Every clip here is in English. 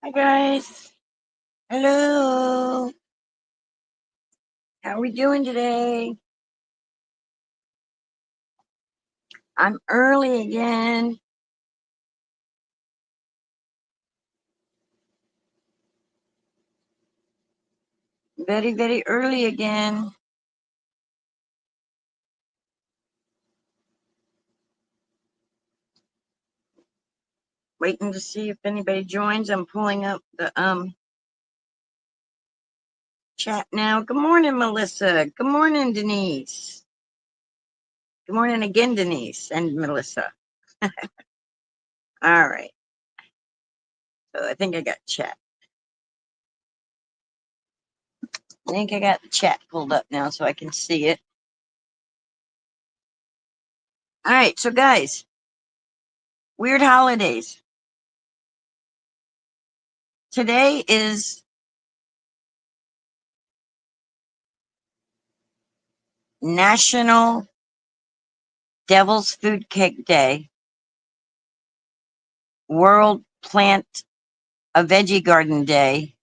Hi guys. Hello. How are we doing today? I'm early again. Very, very early again. Waiting to see if anybody joins. I'm pulling up the chat now. Good morning, Melissa. Good morning, Denise. Good morning again, Denise and Melissa. All right. So I think I got chat. I think I got the chat pulled up now so I can see it. All right, so guys, weird holidays. Today is National Devil's Food Cake Day, World Plant a Veggie Garden Day,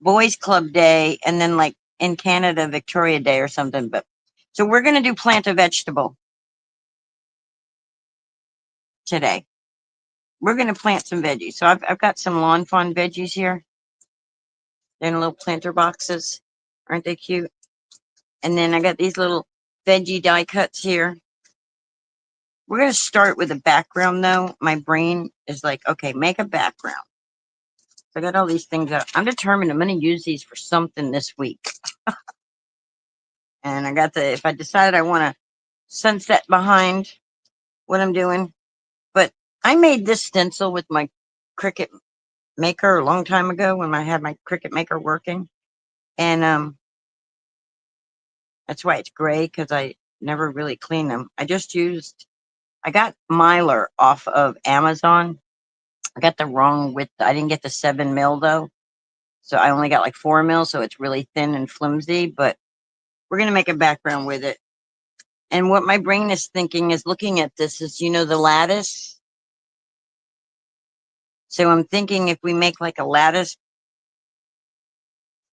Boys Club Day, and then like in Canada, Victoria Day or something. But so we're gonna do plant a vegetable today. We're gonna plant some veggies. So I've got some lawn fawn veggies here. They're in little planter boxes. Aren't they cute? And then I got these little veggie die cuts here. We're gonna start with a background though. My brain is like, okay, make a background. So I got all these things out. I'm determined I'm gonna use these for something this week. And I got if I decide I want to sunset behind what I'm doing. But I made this stencil with my Cricut Maker a long time ago when I had my Cricut Maker working. And that's why it's gray because I never really clean them. I got Mylar off of Amazon. I got the wrong width. I didn't get the 7 mil though. So I only got like 4 mil. So it's really thin and flimsy, but we're going to make a background with it. And what my brain is thinking is looking at this is, the lattice. So I'm thinking if we make like a lattice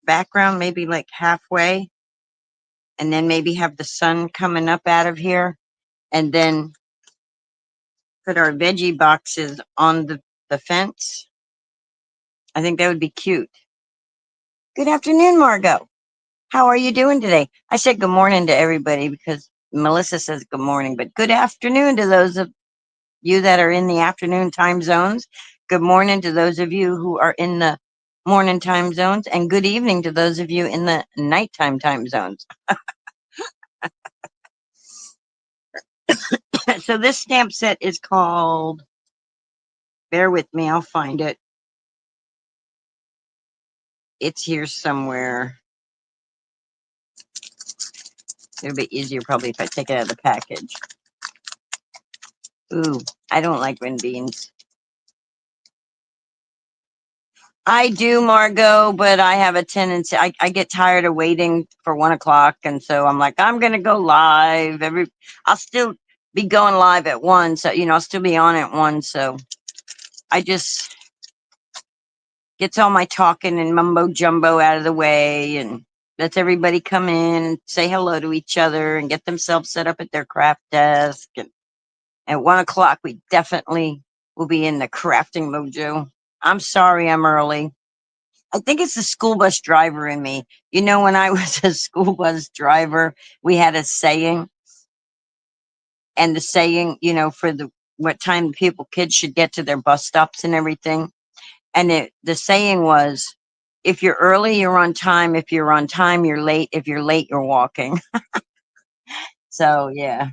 background, maybe like halfway, and then maybe have the sun coming up out of here, and then put our veggie boxes on the fence. I think that would be cute. Good afternoon, Margot. How are you doing today? I said good morning to everybody because Melissa says good morning, but good afternoon to those of you that are in the afternoon time zones. Good morning to those of you who are in the morning time zones, and good evening to those of you in the nighttime time zones. So this stamp set is called, bear with me, I'll find it. It's here somewhere. It'll be easier probably if I take it out of the package. Ooh, I don't like green beans. I do, Margot, but I have a tendency. I get tired of waiting for 1 o'clock, and so I'm like, I'm gonna go live. I'll still be going live at 1, so I'll still be on at 1. So I just gets all my talking and mumbo jumbo out of the way, and lets everybody come in and say hello to each other and get themselves set up at their craft desk. And at 1 o'clock, we definitely will be in the crafting mojo. I'm sorry I'm early. I think it's the school bus driver in me. When I was a school bus driver, we had a saying, and the saying, for what time kids should get to their bus stops and everything. And the saying was, if you're early, you're on time. If you're on time, you're late. If you're late, you're walking. So, yeah.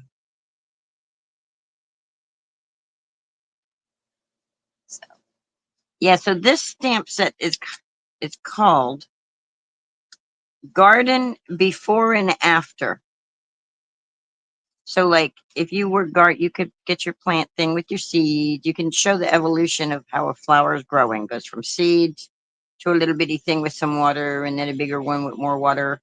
Yeah, so this stamp set is called Garden Before and After. So, like, if you were you could get your plant thing with your seed. You can show the evolution of how a flower is growing. Goes from seed to a little bitty thing with some water, and then a bigger one with more water,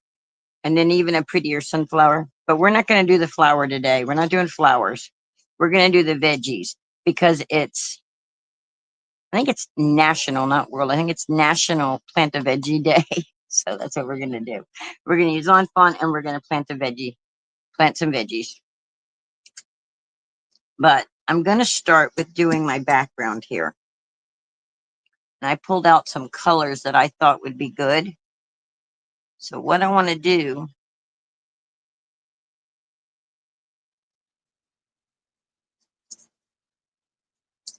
and then even a prettier sunflower. But we're not going to do the flower today. We're not doing flowers. We're going to do the veggies because it's I think it's national, not world. I think it's National Plant a Veggie Day. So that's what we're gonna do. We're gonna use Lawn Fawn and we're gonna plant some veggies. But I'm gonna start with doing my background here. And I pulled out some colors that I thought would be good. So what I want to do,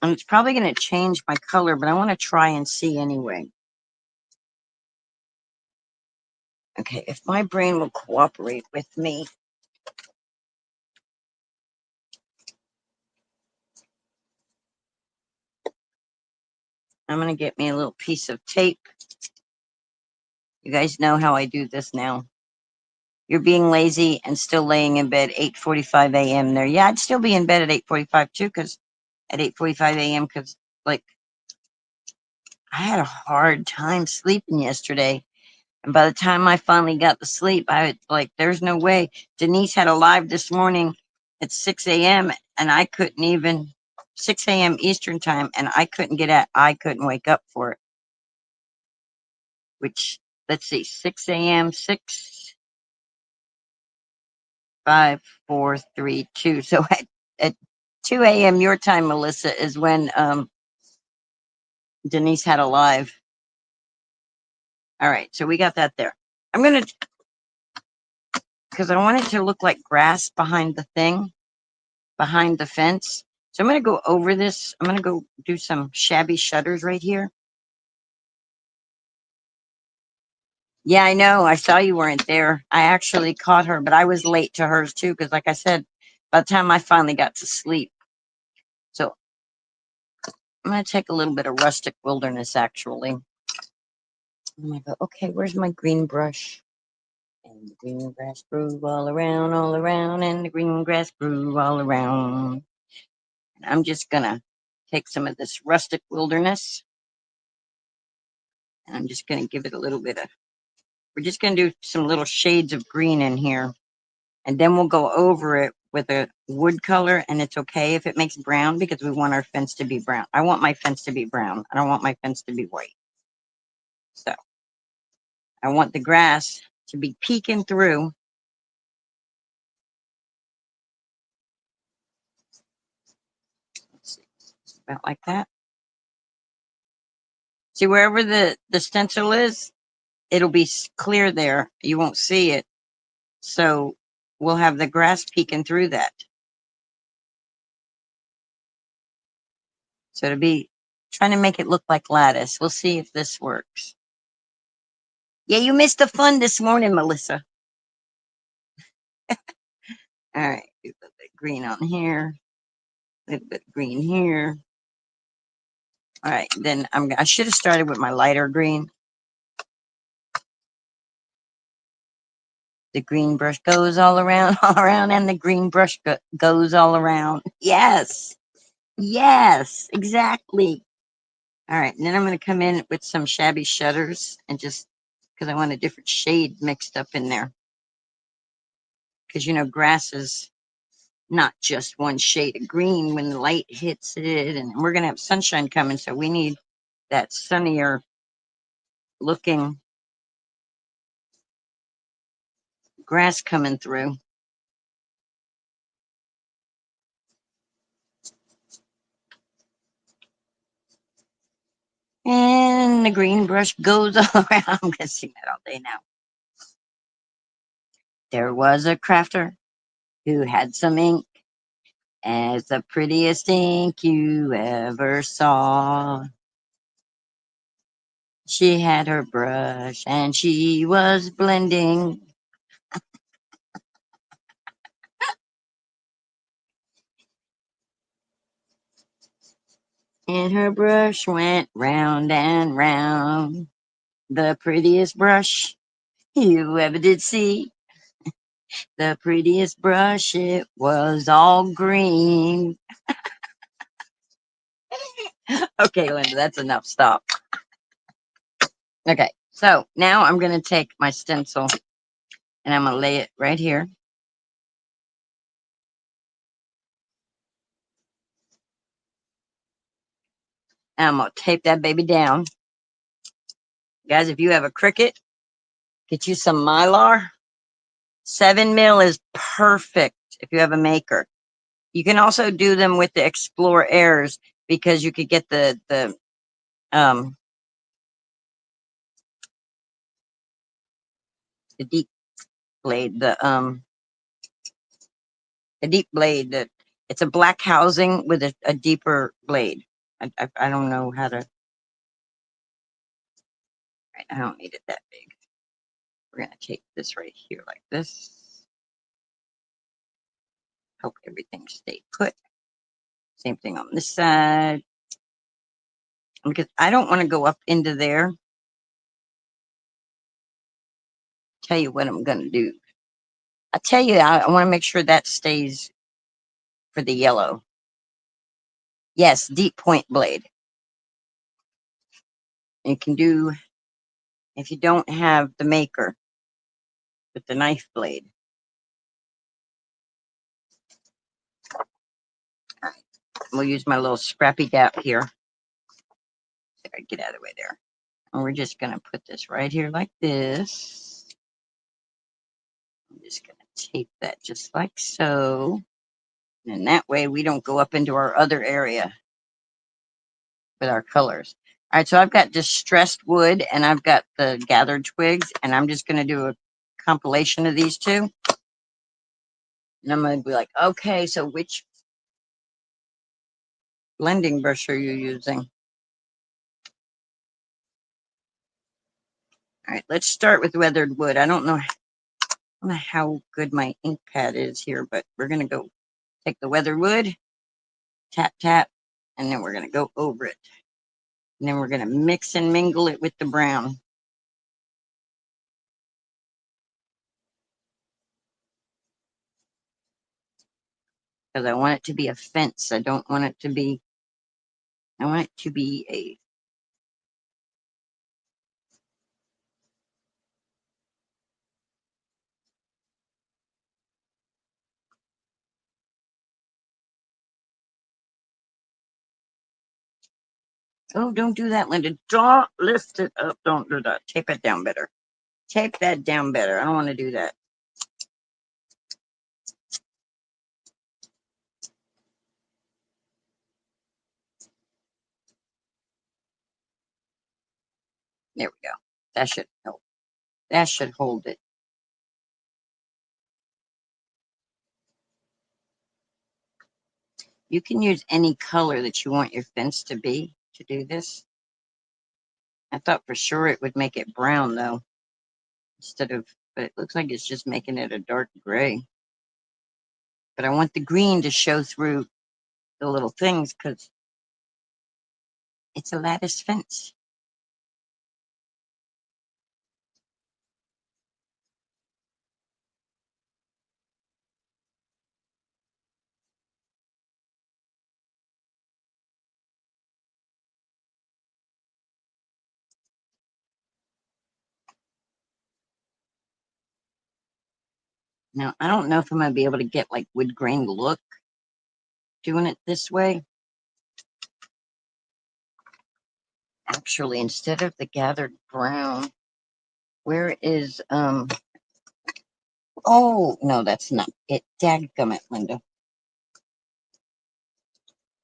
and it's probably going to change my color, but I want to try and see anyway. Okay, if my brain will cooperate with me. I'm going to get me a little piece of tape. You guys know how I do this now. You're being lazy and still laying in bed 8:45 a.m. there. Yeah, I'd still be in bed at 8:45 too, because at 8:45 a.m. because like I had a hard time sleeping yesterday. And by the time I finally got to sleep, I was like, there's no way. Denise had a live this morning at 6 a.m. and I couldn't even 6 a.m. Eastern time, and I couldn't wake up for it. Which, let's see, 6 a.m., 6, 5, 4, 3, 2. So at 2 a.m. your time, Melissa, is when Denise had a live. All right, so we got that there. I'm gonna, because I want it to look like grass behind the thing, behind the fence. So I'm going to go over this. I'm going to go do some shabby shutters right here. Yeah, I know. I saw you weren't there. I actually caught her, but I was late to hers too, because like I said, by the time I finally got to sleep. So I'm going to take a little bit of rustic wilderness actually. I'm going to go, okay, where's my green brush? And the green grass grew all around, and the green grass grew all around. And I'm just going to take some of this rustic wilderness, and I'm just going to give it a little bit of, we're just going to do some little shades of green in here, and then we'll go over it with a wood color, and it's okay if it makes brown because we want our fence to be brown. I want my fence to be brown. I don't want my fence to be white. So I want the grass to be peeking through. Let's see, about like that. See, wherever the stencil is, it'll be clear there. You won't see it. So we'll have the grass peeking through that. So to be trying to make it look like lattice. We'll see if this works. Yeah, you missed the fun this morning, Melissa. All right, a little bit green on here, a little bit green here. All right, then I should have started with my lighter green. The green brush goes all around, all around, and the green brush goes all around. Yes, yes, exactly. All right, and then I'm going to come in with some shabby shutters and just because I want a different shade mixed up in there. Because you know, grass is not just one shade of green when the light hits it, and we're going to have sunshine coming, so we need that sunnier looking grass coming through. And the green brush goes all around. I'm going to sing that all day now. There was a crafter who had some ink as the prettiest ink you ever saw. She had her brush and she was blending. And her brush went round and round. The prettiest brush you ever did see. The prettiest brush, it was all green. Okay, Linda, that's enough. Stop. Okay, so now I'm going to take my stencil and I'm going to lay it right here. I'm gonna tape that baby down. Guys, if you have a Cricut, get you some Mylar. 7mm is perfect if you have a maker. You can also do them with the Explore Airs because you could get the deep blade, the deep blade. That it's a black housing with a deeper blade. I don't know how to. I don't need it that big. We're gonna take this right here like this. Hope everything stayed put. Same thing on this side. Because I don't want to go up into there. Tell you what I'm gonna do. I tell you, I want to make sure that stays for the yellow. Yes, deep point blade. You can do, if you don't have the maker, with the knife blade. All right. We'll use my little scrappy dap here. There, get out of the way there. And we're just going to put this right here like this. I'm just going to tape that just like so. And that way we don't go up into our other area with our colors. All right, so I've got distressed wood and I've got the gathered twigs, and I'm just going to do a compilation of these two. And I'm going to be like, okay, so which blending brush are you using? All right, let's start with weathered wood. I don't know how good my ink pad is here, but we're going to go take the weathered wood, tap, tap, and then we're going to go over it. And then we're going to mix and mingle it with the brown. Because I want it to be a fence. I don't want it to be, I want it to be a, oh, don't do that, Linda. Don't lift it up. Don't do that. Tape it down better. Tape that down better. I don't want to do that. There we go. That should help. That should hold it. You can use any color that you want your fence to be to do this. I thought for sure it would make it brown though, instead of, but it looks like it's just making it a dark gray. But I want the green to show through the little things because it's a lattice fence. Now, I don't know if I'm going to be able to get like wood grain look doing it this way. Actually, instead of the gathered brown, where is, oh, no, that's not it. Dadgummit, Linda.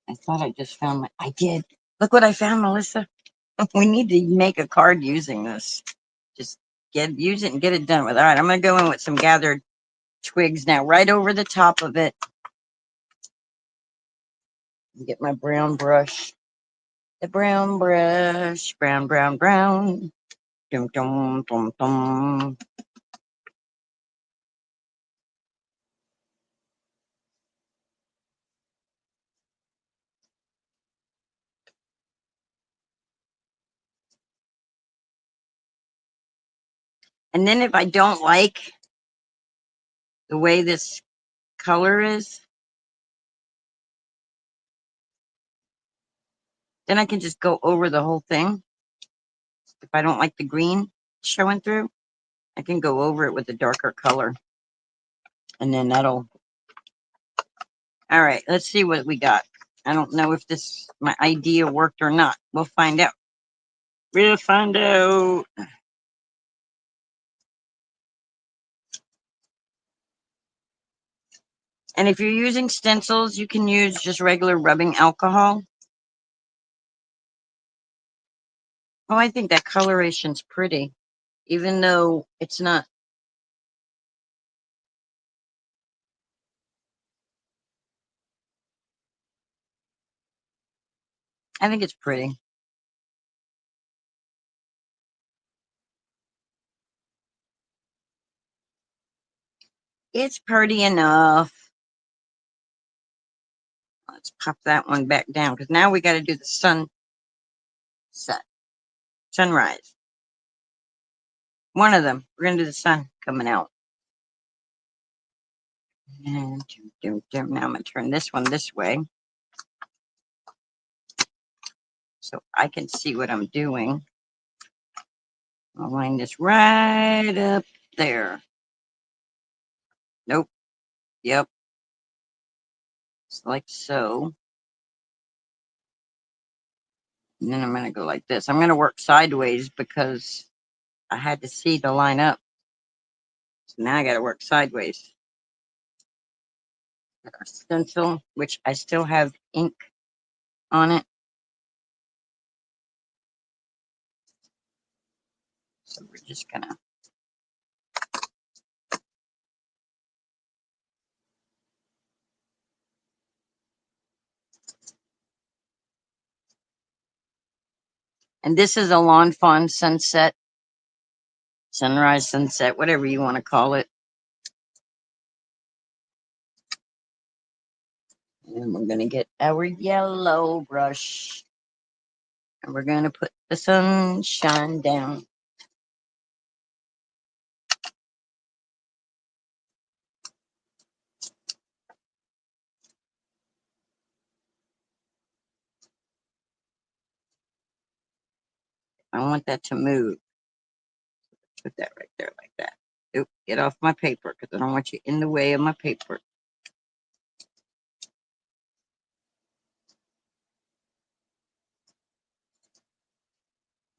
I thought I just found my, I did. Look what I found, Melissa. We need to make a card using this. Just use it and get it done with. All right, I'm going to go in with some gathered twigs now, right over the top of it. Get my brown brush. The brown brush. Brown, brown, brown. Dum, dum, dum, dum. And then if I don't like the way this color is, then I can just go over the whole thing. If I don't like the green showing through, I can go over it with a darker color. And then that'll, all right, let's see what we got. I don't know if my idea worked or not. We'll find out. We'll find out. And if you're using stencils, you can use just regular rubbing alcohol. Oh, I think that coloration's pretty, even though it's not. I think it's pretty. It's pretty enough. Let's pop that one back down because now we got to do the sunrise. One of them. We're going to do the sun coming out. And now I'm going to turn this one this way so I can see what I'm doing. I'll line this right up there. Nope. Yep. It's like so. And then I'm going to go like this. I'm going to work sideways because I had to see to line up. So now I got to work sideways. Our stencil, which I still have ink on it. So we're just going to. And this is a Lawn Fawn sunset, sunrise, sunset, whatever you want to call it. And we're going to get our yellow brush. And we're going to put the sunshine down. I want that to move. Put that right there like that. Oop, get off my paper because I don't want you in the way of my paper.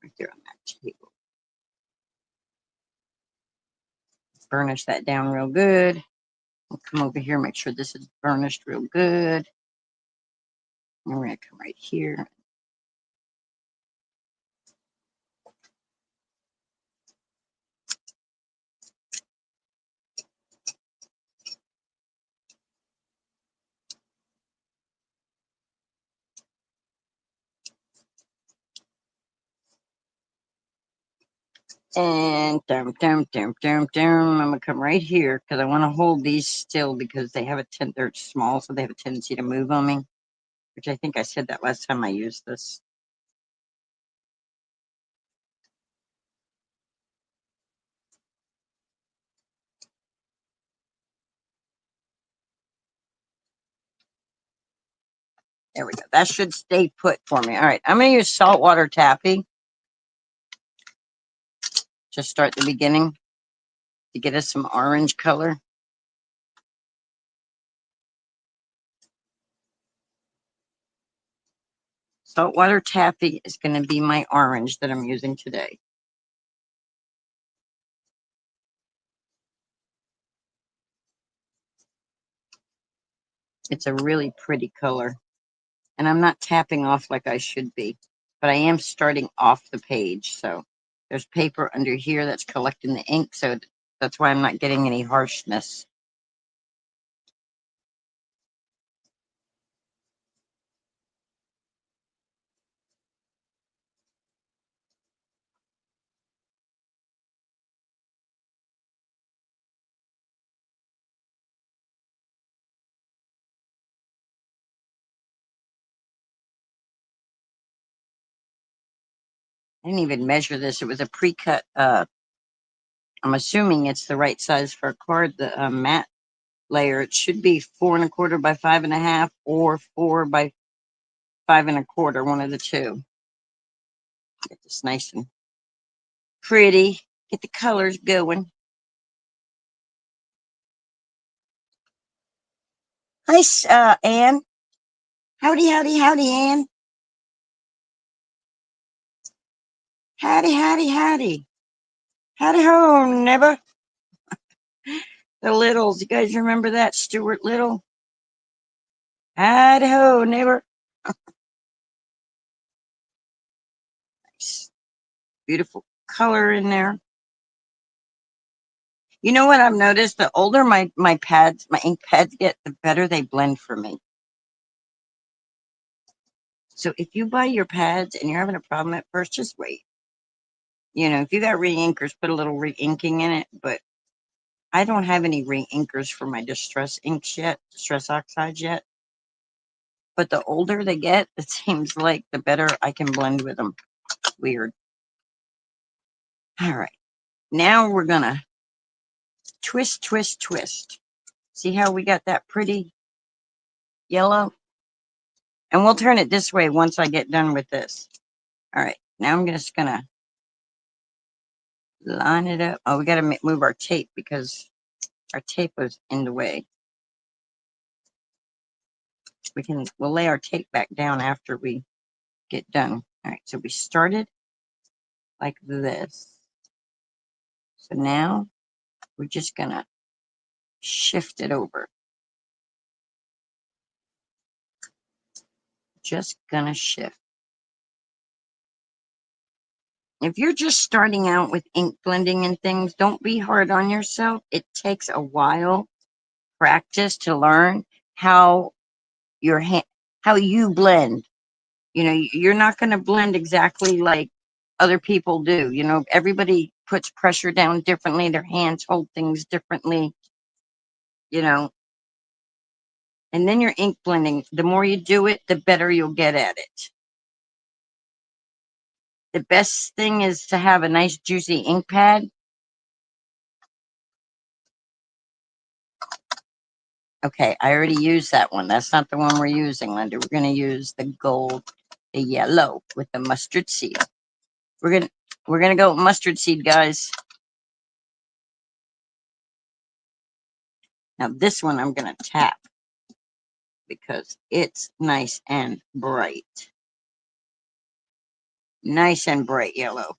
Right there on that table. Burnish that down real good. We'll come over here, make sure this is burnished real good. And we're going to come right here. And I'm gonna come right here because I want to hold these still because they're small, so they have a tendency to move on me. Which I think I said that last time I used this. There we go. That should stay put for me. All right, I'm gonna use saltwater taffy. Just start the beginning to get us some orange color. Saltwater taffy is going to be my orange that I'm using today. It's a really pretty color. And I'm not tapping off like I should be, but I am starting off the page. So there's paper under here that's collecting the ink. So that's why I'm not getting any harshness. I didn't even measure this. It was a pre-cut. I'm assuming it's the right size for a card. The matte layer. It should be 4¼ by 5½, or 4 by 5¼ one of the two. Get this nice and pretty. Get the colors going. Hi, Anne. Howdy, howdy, howdy, Ann. Howdy, howdy, howdy. Howdy ho, never. The Littles. You guys remember that? Stuart Little? Howdy ho, neighbor. Nice. Beautiful color in there. You know what I've noticed? The older my pads, my ink pads get, the better they blend for me. So if you buy your pads and you're having a problem at first, just wait. You know, if you got re-inkers, put a little re-inking in it. But I don't have any re-inkers for my distress inks yet, distress oxides yet. But the older they get, it seems like the better I can blend with them. Weird. All right. Now we're gonna twist, twist, twist. See how we got that pretty yellow? And we'll turn it this way once I get done with this. All right. Now I'm just gonna line it up. Oh, we gotta move our tape because our tape was in the way. We'll lay our tape back down after we get done. All right, so we started like this. So now we're just gonna shift it over. Just gonna shift. If you're just starting out with ink blending and things, don't be hard on yourself. It takes a while practice to learn how your hand, how you blend. You know, you're not going to blend exactly like other people do. You know, everybody puts pressure down differently. Their hands hold things differently, you know, and then your ink blending, the more you do it, the better you'll get at it. The best thing is to have a nice juicy ink pad. Okay, I already used that one. That's not the one we're using, Linda. We're going to use the gold, the yellow with the mustard seed. We're gonna go mustard seed, guys. Now this one I'm gonna tap because it's nice and bright. Nice and bright yellow.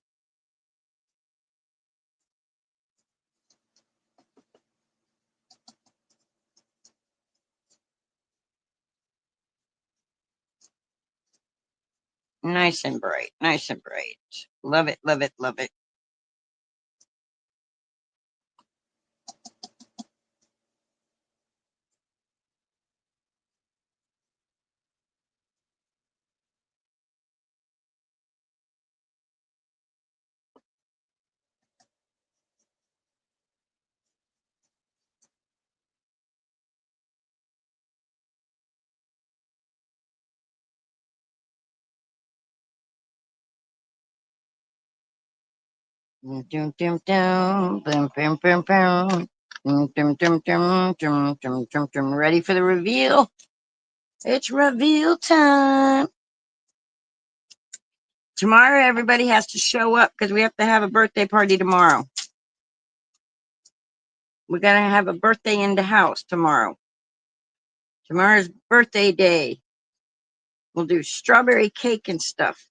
Nice and bright. Nice and bright. Love it, love it, love it. Dum dum dum, boom boom boom boom. Dum dum dum dum dum dum dum dum. Ready for the reveal? It's reveal time. Tomorrow, everybody has to show up because we have to have a birthday party tomorrow. We're gonna have a birthday in the house tomorrow. Tomorrow's birthday day. We'll do strawberry cake and stuff.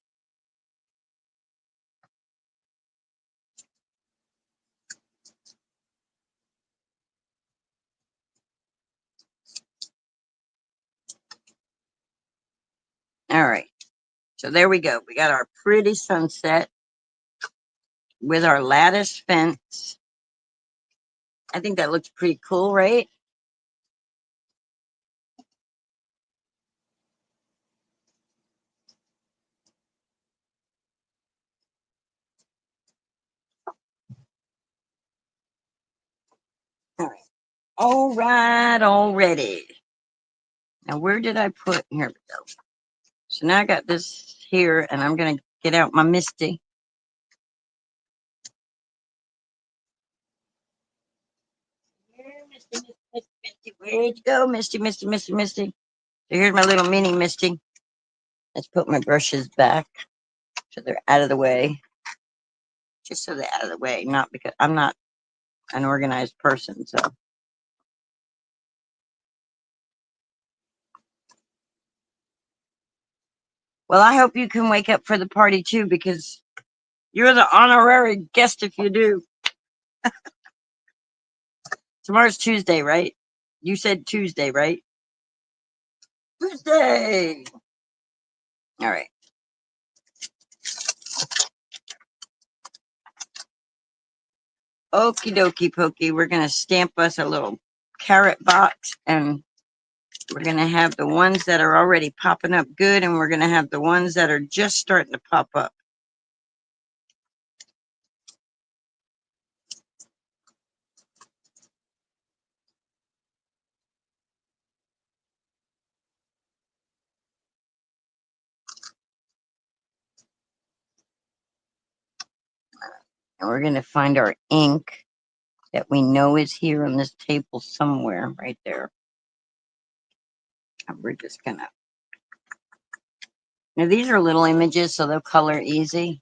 All right. So there we go. We got our pretty sunset with our lattice fence. I think that looks pretty cool, right? All right. All right, already. Now, where did I put? Here we go. So now I got this here, and I'm going to get out my Misty. Here, Misty, Misty, Misty, Misty. Where'd you go, Misty, Misty, Misty, Misty? So here's my little mini Misty. Let's put my brushes back so they're out of the way. Just so they're out of the way, not because I'm not an organized person, so. Well, I hope you can wake up for the party too, because you're the honorary guest if you do. Tomorrow's Tuesday, right? You said Tuesday, right? Tuesday. All right. Okie dokie pokey. We're going to stamp us a little carrot box, and we're going to have the ones that are already popping up good, and we're going to have the ones that are just starting to pop up. And we're going to find our ink that we know is here on this table somewhere right there. And we're just going to. Now, these are little images, so they'll color easy.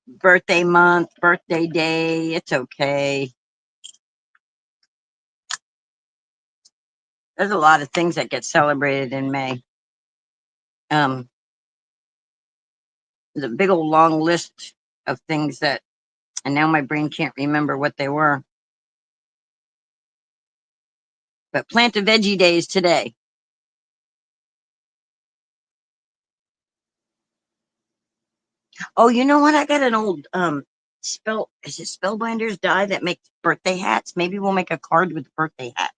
Birthday month, birthday day, it's okay. There's a lot of things that get celebrated in May. There's a big old long list of things that, and now my brain can't remember what they were. But plant a veggie day is today. Oh, you know what? I got an old is it Spellbinders die that makes birthday hats? Maybe we'll make a card with the birthday hat.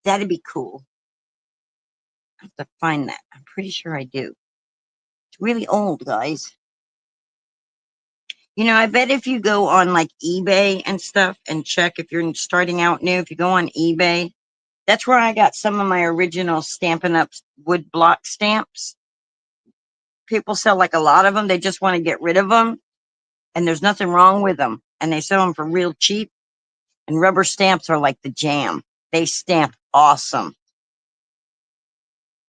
That'd be cool. I have to find that. I'm pretty sure I do. It's really old, guys. You know, I bet if you go on like eBay and stuff and check if you're starting out new, if you go on eBay, that's where I got some of my original Stampin' Up wood block stamps. People sell like a lot of them. They just want to get rid of them, and there's nothing wrong with them. And they sell them for real cheap. And rubber stamps are like the jam. They stamp awesome.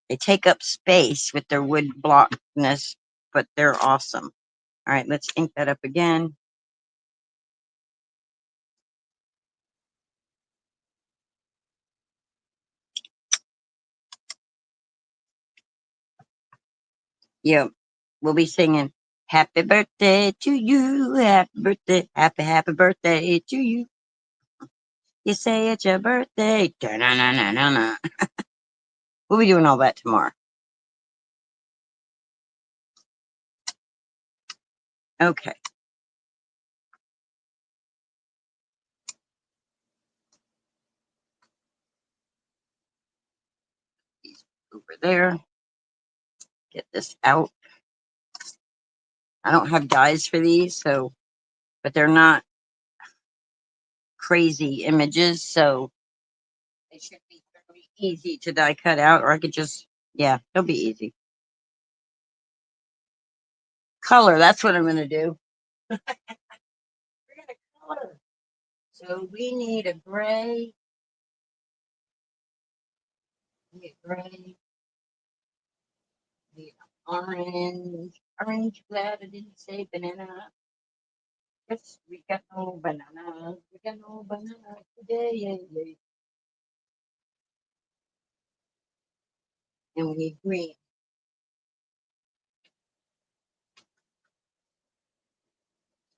They take up space with their wood blockness, but they're awesome. All right, let's ink that up again. Yep, we'll be singing happy birthday to you, happy birthday, happy birthday to you. You say it's your birthday. Da-na-na-na-na-na. We'll be doing all that tomorrow. Okay. Over there. Get this out. I don't have dies for these, so, but they're not crazy images, so they should be very easy to die cut out, or I could just, yeah, they'll be easy. Color, that's what I'm going to do. We're going to color. So we need a gray. We need gray. We need orange. Orange, glad I didn't say banana. Yes, we got no bananas. We got no bananas today. Yeah, yeah. And we need green.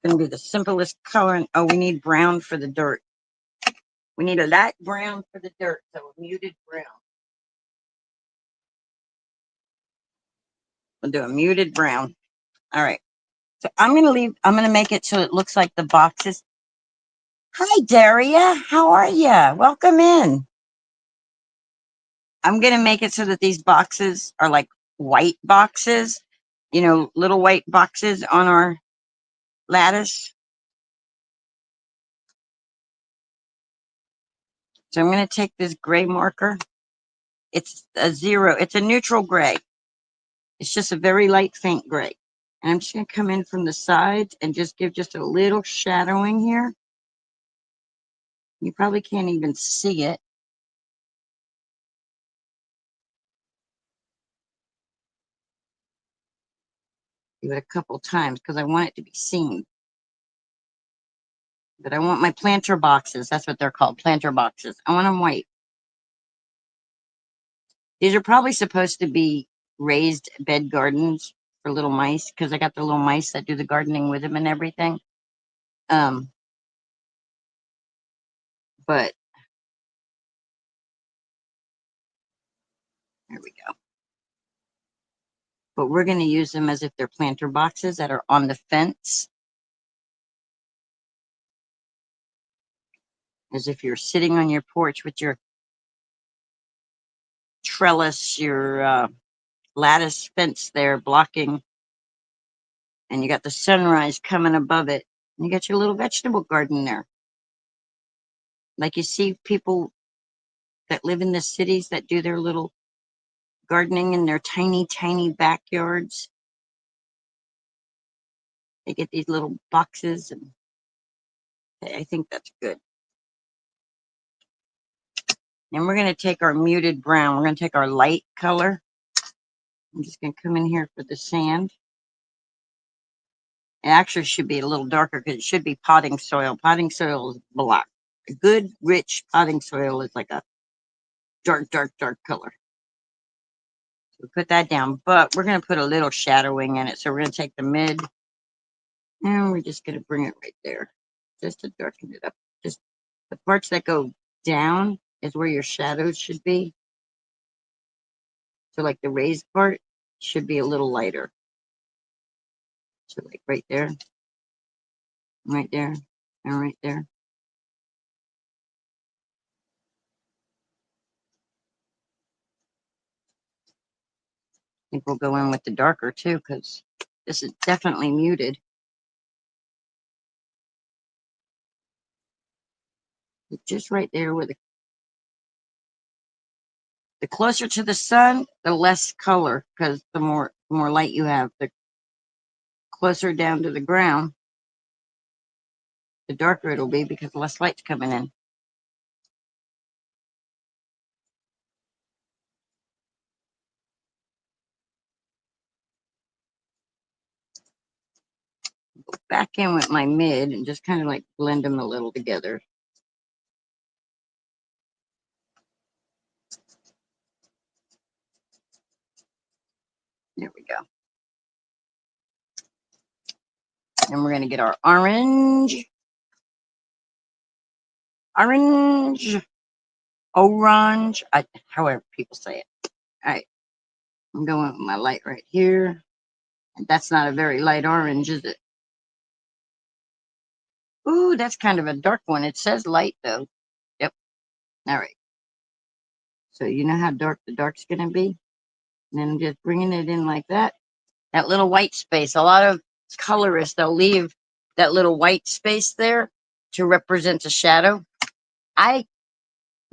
It's going to be the simplest color. And, oh, we need brown for the dirt. We need a light brown for the dirt, so a muted brown. We'll do a muted brown. All right. So I'm going to make it so it looks like the boxes. Hi, Daria. How are you? Welcome in. I'm going to make it so that these boxes are like white boxes, you know, little white boxes on our lattice. So I'm going to take this gray marker. It's a 0. It's a neutral gray. It's just a very light, faint gray. And I'm just going to come in from the sides and just give just a little shadowing here. You probably can't even see it. Do it a couple times because I want it to be seen. But I want my planter boxes. That's what they're called, planter boxes. I want them white. These are probably supposed to be raised bed gardens for little mice because I got the little mice that do the gardening with them and everything. Um, but there we go. But we're going to use them as if they're planter boxes that are on the fence, as if you're sitting on your porch with your trellis, your lattice fence there blocking, and you got the sunrise coming above it. And you got your little vegetable garden there. Like you see people that live in the cities that do their little gardening in their tiny, tiny backyards. They get these little boxes, and I think that's good. And we're going to take our muted brown. We're going to take our light color. I'm just going to come in here for the sand. It actually should be a little darker because it should be potting soil. Potting soil is black. A good, rich potting soil is like a dark, dark, dark color. So we put that down, but we're going to put a little shadowing in it. So we're going to take the mid, and we're just going to bring it right there, just to darken it up. Just the parts that go down is where your shadows should be. So like the raised part should be a little lighter. So like right there, and right there. I think we'll go in with the darker too, because this is definitely muted. But just right there where the closer to the sun, the less color, because the more light you have, the closer down to the ground, the darker it'll be because less light's coming in. Go back in with my mid and just kind of like blend them a little together. There we go. And we're going to get our orange, however people say it. All right, I'm going with my light right here. And that's not a very light orange, is it? Ooh, that's kind of a dark one. It says light though. Yep. All right. So you know how dark the dark's going to be? And then just bringing it in like that. That little white space. A lot of colorists, they'll leave that little white space there to represent a shadow. I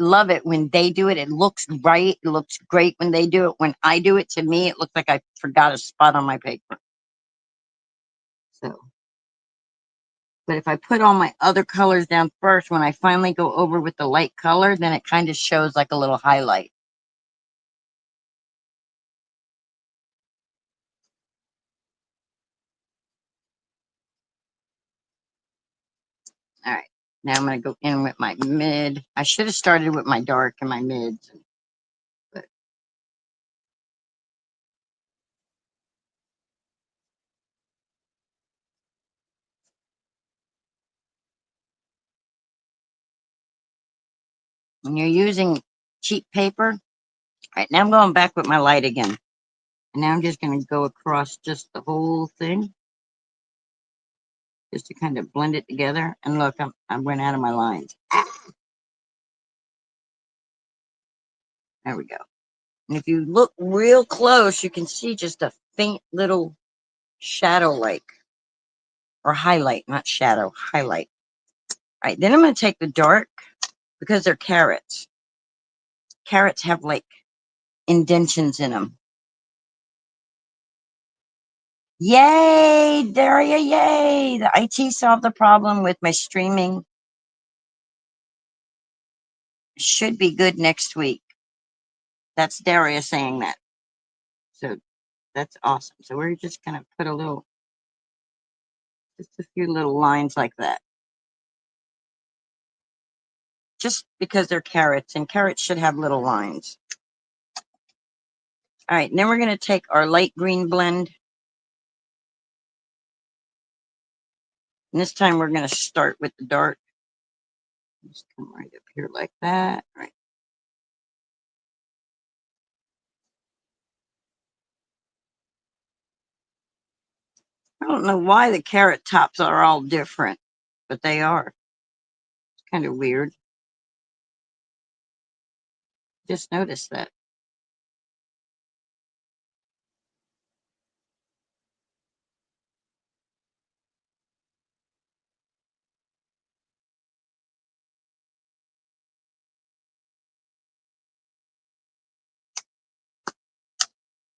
love it when they do it. It looks right. It looks great when they do it. When I do it, to me, it looks like I forgot a spot on my paper. So, but if I put all my other colors down first, when I finally go over with the light color, then it kind of shows like a little highlight. All right. Now I'm going to go in with my mid. I should have started with my dark and my mids. But when you're using cheap paper, all right, now I'm going back with my light again. And now I'm just going to go across just the whole thing, just to kind of blend it together. And look, I went out of my lines. There we go. And if you look real close, you can see just a faint little shadow like, or highlight, not shadow, highlight. All right, then I'm going to take the dark because they're carrots. Carrots have like indentions in them. Yay, Daria, yay. The IT solved the problem with my streaming. Should be good next week. That's Daria saying that. So that's awesome. So we're just going to put just a few little lines like that. just because they're carrots, and carrots should have little lines. All right, and then we're going to take our light green blend. And this time we're going to start with the dark. Just come right up here like that. All right. I don't know why the carrot tops are all different, but they are. It's kind of weird. Just noticed that.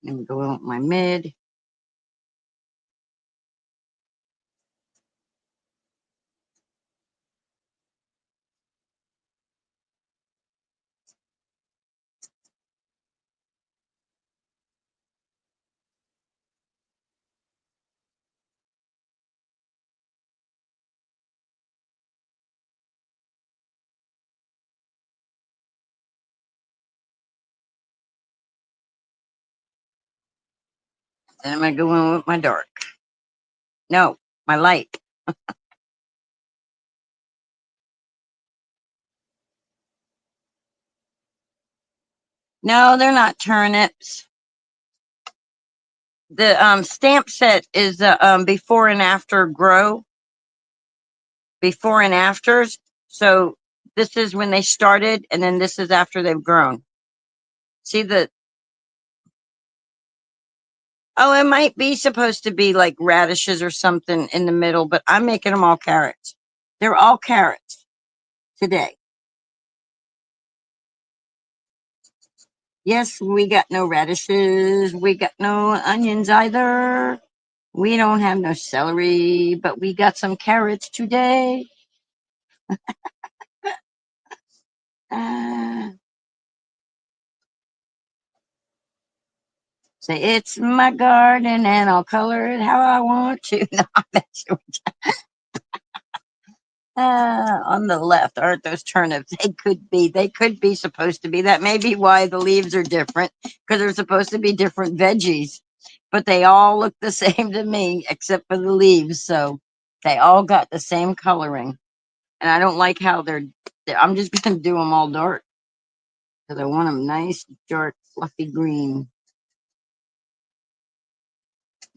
Let me go in with my mid. Then I'm going to go in with my dark. No, my light. No, they're not turnips. The stamp set is before and after grow. Before and afters. So this is when they started, and then this is after they've grown. See the, oh, it might be supposed to be like radishes or something in the middle, but I'm making them all carrots. They're all carrots today. Yes, we got no radishes. We got no onions either. We don't have no celery, but we got some carrots today. Uh, say it's my garden and I'll color it how I want to. No, I'm messing with on the left, aren't those turnips? They could be supposed to be. That may be why the leaves are different, because they're supposed to be different veggies, but they all look the same to me, except for the leaves. So they all got the same coloring. And I don't like how I'm just going to do them all dark, because I want them nice, dark, fluffy green.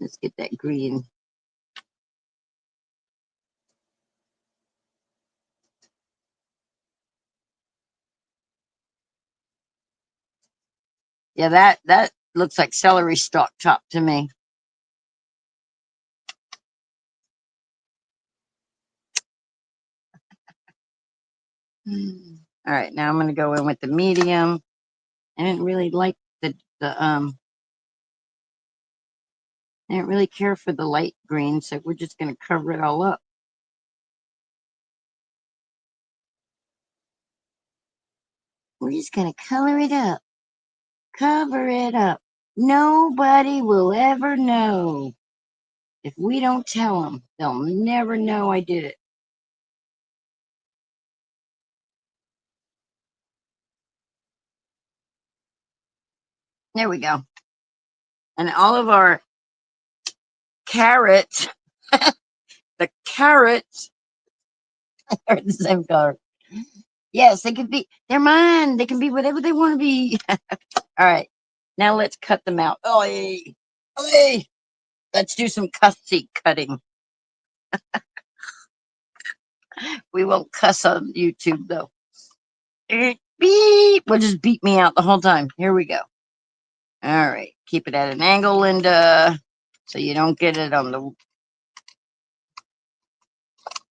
Let's get that green. Yeah, that looks like celery stalk top to me. All right, now I'm going to go in with the medium. I didn't really like the I didn't really care for the light green, so we're just going to cover it all up. We're just going to color it up. Cover it up. Nobody will ever know. If we don't tell them, they'll never know I did it. There we go. And all of our carrots, the carrots are the same color. Yes, they could be, they're mine. They can be whatever they want to be. All right. Now let's cut them out. Oh, let's do some cussy cutting. We won't cuss on YouTube though. Beep. Will just beat me out the whole time. Here we go. All right. Keep it at an angle, Linda, so you don't get it on the.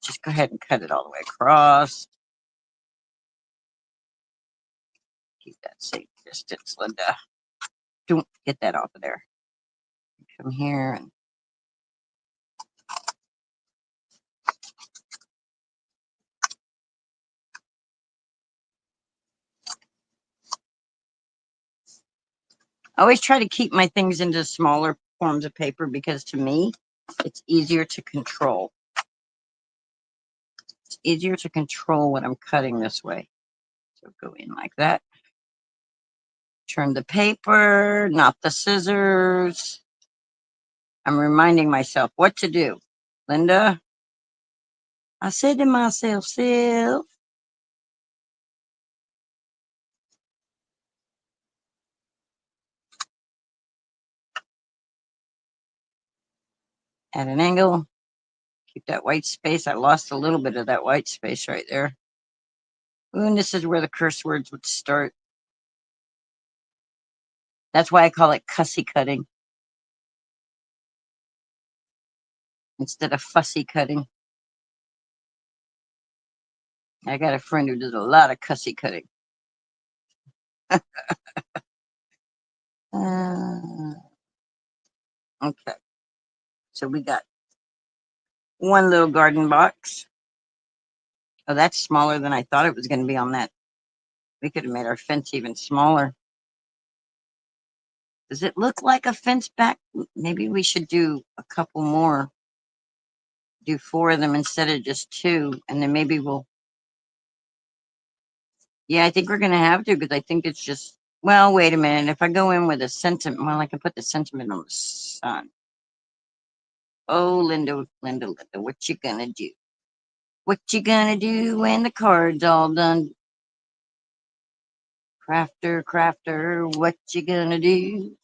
Just go ahead and cut it all the way across. Keep that same distance, Linda. Don't get that off of there. Come here and. I always try to keep my things into smaller forms of paper because to me, it's easier to control. It's easier to control when I'm cutting this way. So go in like that. Turn the paper, not the scissors. I'm reminding myself what to do. Linda, I said to myself, Sil, at an angle, keep that white space. I lost a little bit of that white space right there. Ooh, and this is where the curse words would start. That's why I call it cussy cutting instead of fussy cutting. I got a friend who does a lot of cussy cutting. Uh, okay, so we got one little garden box. Oh, that's smaller than I thought it was going to be on that. We could have made our fence even smaller. Does it look like a fence back? Maybe we should do a couple more. Do 4 of them instead of just 2, and then maybe we'll. Yeah, I think we're going to have to because I think it's just. Well, wait a minute. If I go in with a sentiment, well, I can put the sentiment on the sun. Oh, Linda, Linda, Linda, what you gonna do? What you gonna do when the card's all done? Crafter, crafter, what you gonna do?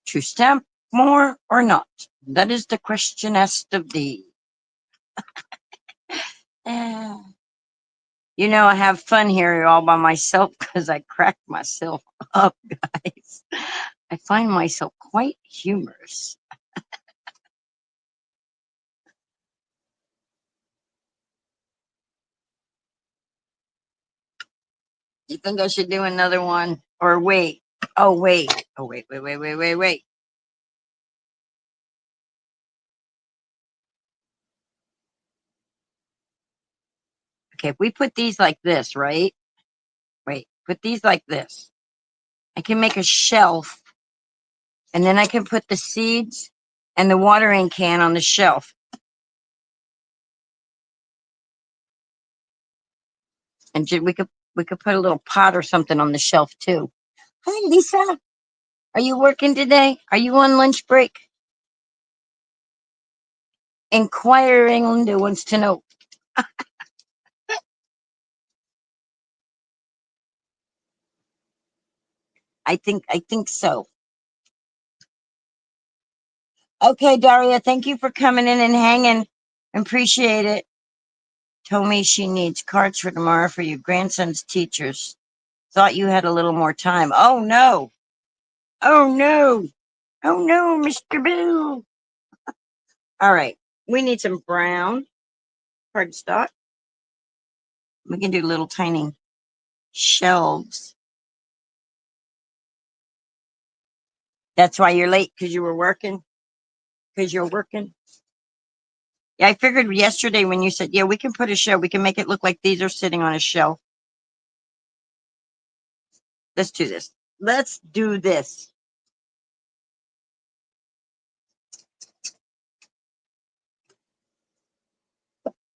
To stamp more or not? That is the question asked of thee. Ah. You know, I have fun here all by myself because I crack myself up, guys. I find myself quite humorous. You think I should do another one? Or wait? Oh, wait. Oh, wait, wait, wait, wait, wait, wait. Okay, if we put these like this, right? Wait, put these like this. I can make a shelf, and then I can put the seeds and the watering can on the shelf. And we could put a little pot or something on the shelf too. Hi, Lisa. Are you working today? Are you on lunch break? Inquiring Linda wants to know. I think so. Okay, Daria, thank you for coming in and hanging. Appreciate it. Told me she needs cards for tomorrow for your grandson's teachers. Thought you had a little more time. Oh no. Oh no. Oh no, Mr. Boo. All right. We need some brown cardstock. We can do little tiny shelves. That's why you're late because you were working. Because you're working. Yeah, I figured yesterday when you said, yeah, we can put a shelf, we can make it look like these are sitting on a shelf. Let's do this. Let's do this.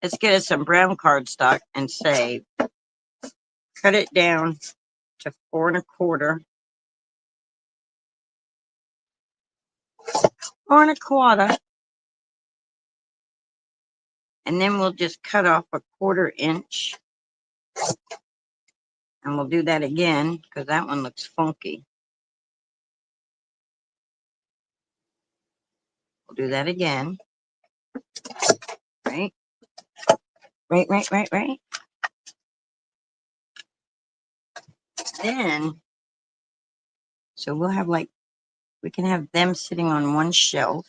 Let's get us some brown cardstock and say, cut it down to 4 1/4, 4 1/4, and then we'll just cut off a 1/4 inch, and we'll do that again because that one looks funky. We'll do that again. Right, right, right, right, right. Then, so we'll have like, we can have them sitting on one shelf.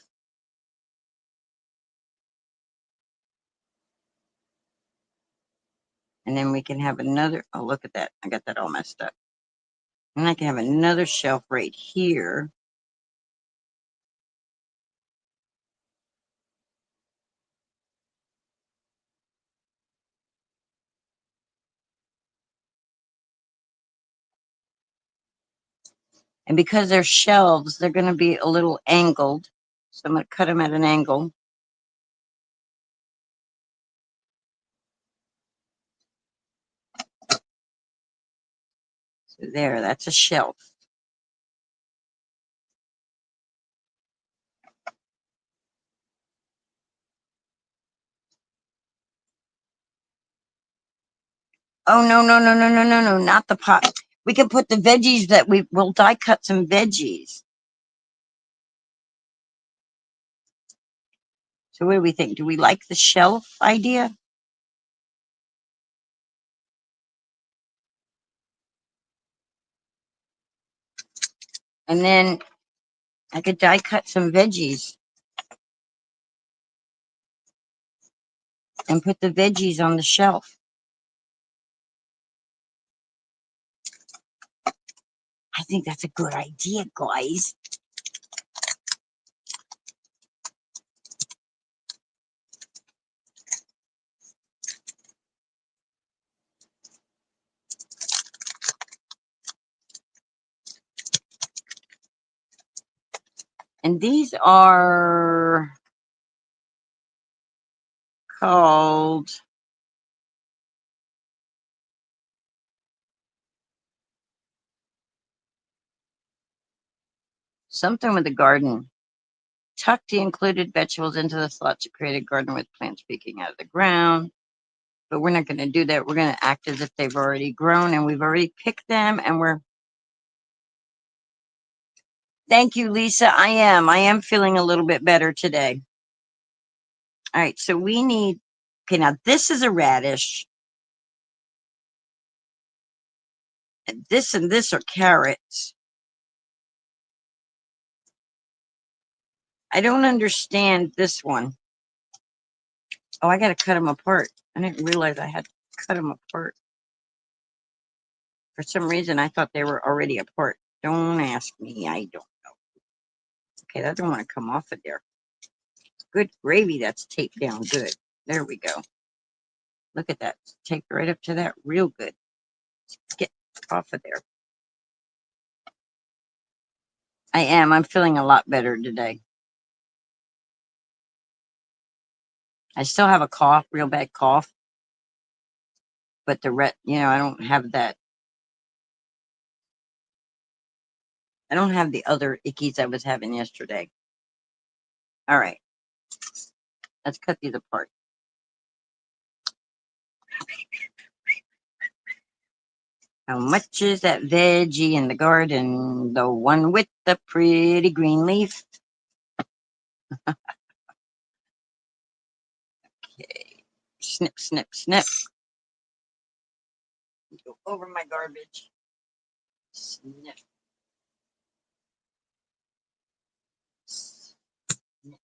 And then we can have another, oh, look at that. I got that all messed up. And I can have another shelf right here. And because they're shelves, they're going to be a little angled. So I'm going to cut them at an angle. So there, that's a shelf. Oh, no, no, no, no, no, no, no, not the pot. We can put the veggies that we'll die cut some veggies. So what do we think? Do we like the shelf idea? And then I could die cut some veggies and put the veggies on the shelf. I think that's a good idea, guys. And these are called something with the garden. Tuck the included vegetables into the slot to create a garden with plants peeking out of the ground. But we're not going to do that. We're going to act as if they've already grown and we've already picked them and we're. Thank you, Lisa. I am feeling a little bit better today. All right, so we need, okay, now this is a radish. And this are carrots. I don't understand this one. Oh, I got to cut them apart. I didn't realize I had to cut them apart. For some reason, I thought they were already apart. Don't ask me. I don't know. Okay, that don't want to come off of there. Good gravy. That's taped down good. There we go. Look at that. It's taped right up to that. Real good. Let's get off of there. I am. I'm feeling a lot better today. I still have a cough, real bad cough. But I don't have that. I don't have the other ickies I was having yesterday. All right. Let's cut these apart. How much is that veggie in the garden? The one with the pretty green leaf. Okay. Snip, snip, snip. Go over my garbage. Snip. Snip.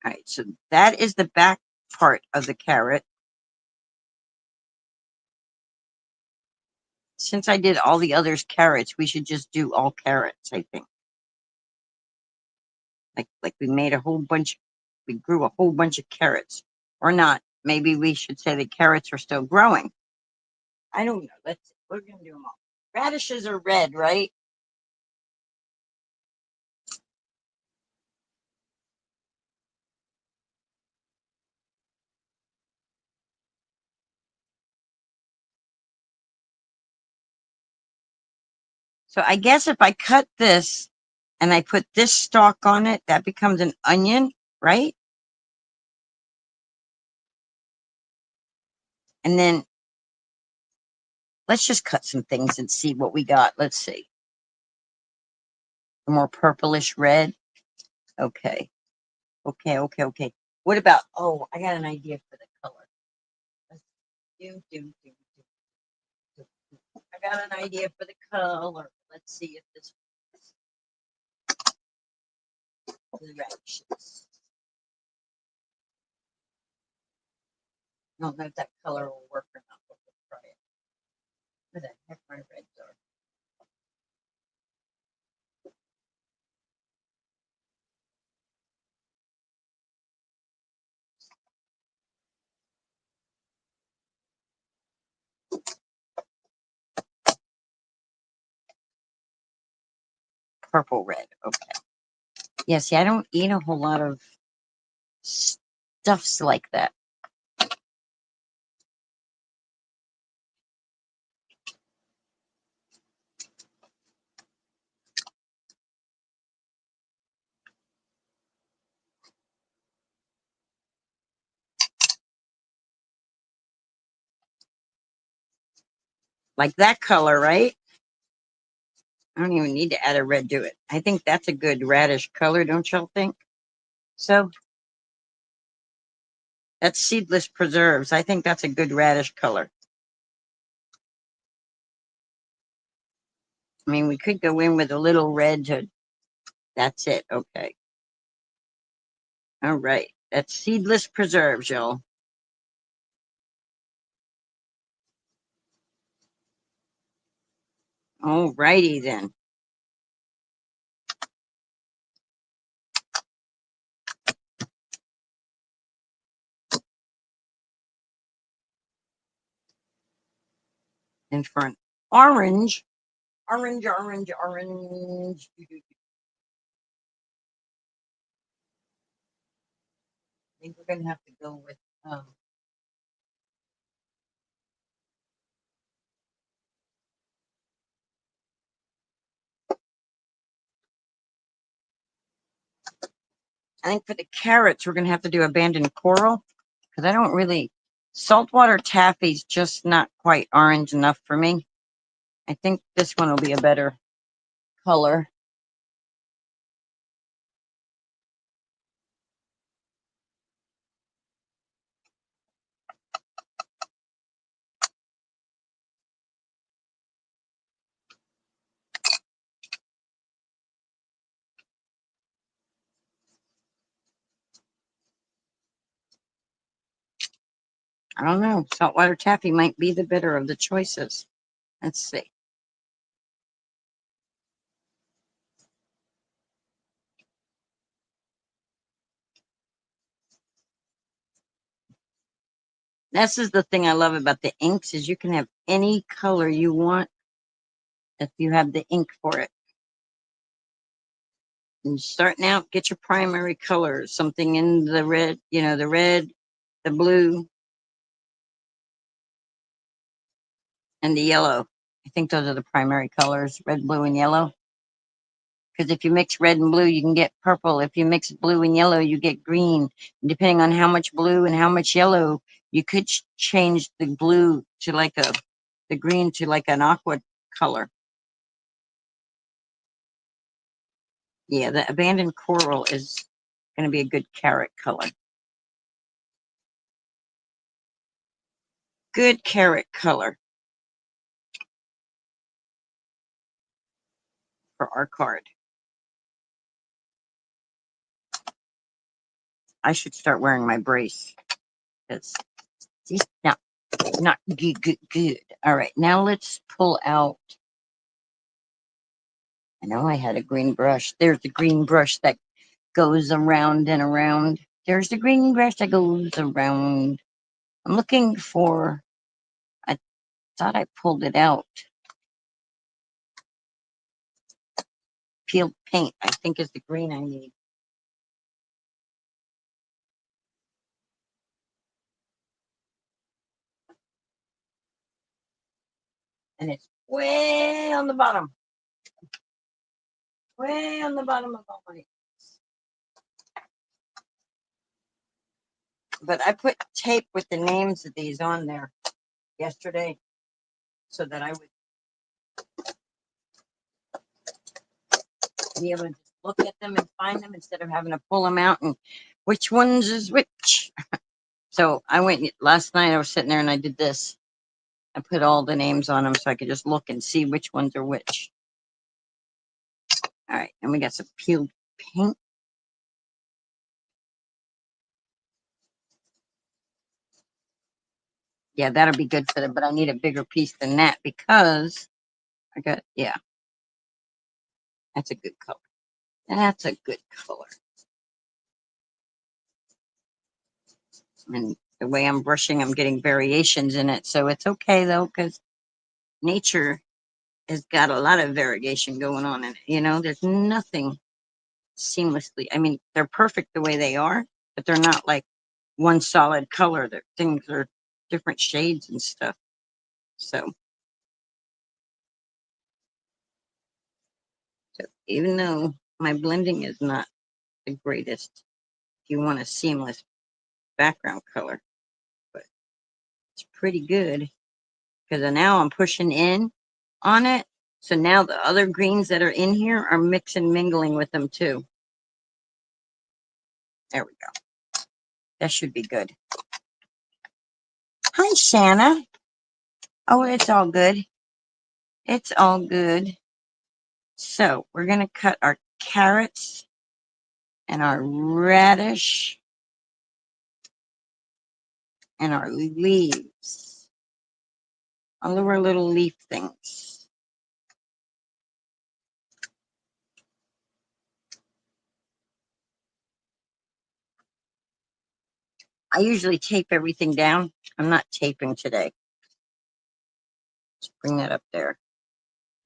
All right, so that is the back part of the carrot. Since I did all the others carrots, we should just do all carrots, I think. Like we made a whole bunch, we grew a whole bunch of carrots. Or not. Maybe we should say the carrots are still growing. I don't know. We're gonna do them all. Radishes are red, right? So I guess if I cut this and I put this stalk on it, that becomes an onion, right? And then let's just cut some things and see what we got. Let's see. A more purplish red. Okay. Okay, okay, okay. What about, oh, I got an idea for the color. Let's do. I got an idea for the color. Let's see if this radishes. I don't know if that color will work or not. But we'll try it. Where the heck my reds are? Purple red. Okay. Yeah, see, I don't eat a whole lot of stuffs like that. Like that color, right? I don't even need to add a red to it. I think that's a good radish color, don't y'all think? So that's seedless preserves. I think that's a good radish color. I mean, we could go in with a little red to, that's it. Okay. All right. That's seedless preserves, y'all. All righty then. And for an orange, orange. I think we're gonna have to go with I think for the carrots we're gonna have to do abandoned coral because I don't really saltwater taffy's just not quite orange enough for me. I think this one will be a better color. I don't know. Saltwater taffy might be the better of the choices. Let's see. This is the thing I love about the inks is you can have any color you want if you have the ink for it. And starting out, get your primary colors, something in the red, the red, the blue, and the yellow. I think those are the primary colors, red, blue, and yellow. Because if you mix red and blue, you can get purple. If you mix blue and yellow, you get green. And depending on how much blue and how much yellow, you could change the blue to the green to like an aqua color. Yeah, the abandoned coral is going to be a good carrot color. Good carrot color for our card. I should start wearing my brace. It's not good. All right, now let's pull out. I know I had a green brush. There's the green brush that goes around and around. There's the green brush that goes around. I'm looking for, I thought I pulled it out. Peeled paint, I think is the green I need. And it's way on the bottom. Way on the bottom of all my. But I put tape with the names of these on there yesterday so that I would be able to just look at them and find them instead of having to pull them out and which ones is which. So I went last night, I was sitting there and I did this. I put all the names on them so I could just look and see which ones are which. All right, and we got some peeled paint. Yeah, that'll be good for them, but I need a bigger piece than that because I got, yeah, that's a good color. That's a good color. And the way I'm brushing, I'm getting variations in it. So it's okay though, because nature has got a lot of variegation going on in it. There's nothing seamlessly. I mean, they're perfect the way they are, but they're not like one solid color. Their things are different shades and stuff. So even though my blending is not the greatest, if you want a seamless background color, but it's pretty good. because now I'm pushing in on it. So now the other greens that are in here are mixing, mingling with them too. There we go. That should be good. Hi, Shanna. Oh, it's all good. It's all good. So we're going to cut our carrots and our radish and our leaves. All of our little leaf things. I usually tape everything down. I'm not taping today. Let's bring that up there.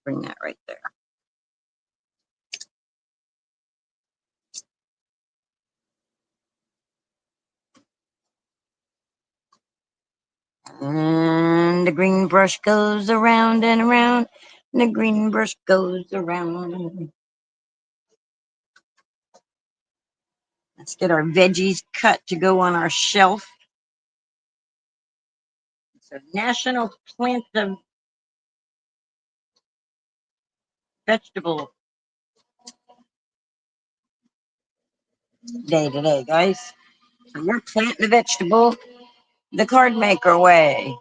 Bring that right there. And the green brush goes around and around. And the green brush goes around. Let's get our veggies cut to go on our shelf. So National Plant of Vegetable Day today, guys. So we're planting a vegetable the card maker way.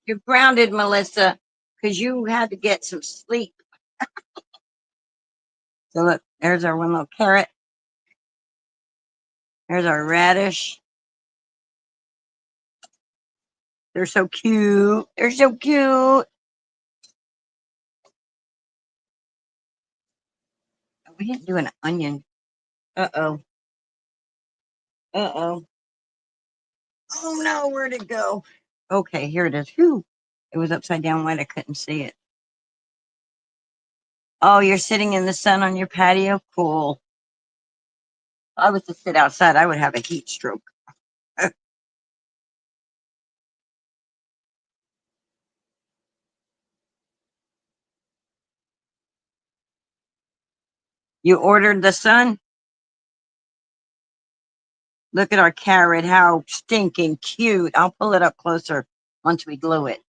You're grounded, Melissa, because you had to get some sleep. So look, there's our one little carrot. There's our radish. They're so cute. They're so cute. Oh, we didn't do an onion. Uh-oh. Uh-oh. Oh no, where'd it go? Okay, here it is. Whew. It was upside down white. I couldn't see it. Oh, you're sitting in the sun on your patio? Cool. If I was to sit outside, I would have a heat stroke. You ordered the sun? Look at our carrot, how stinking cute. I'll pull it up closer once we glue it.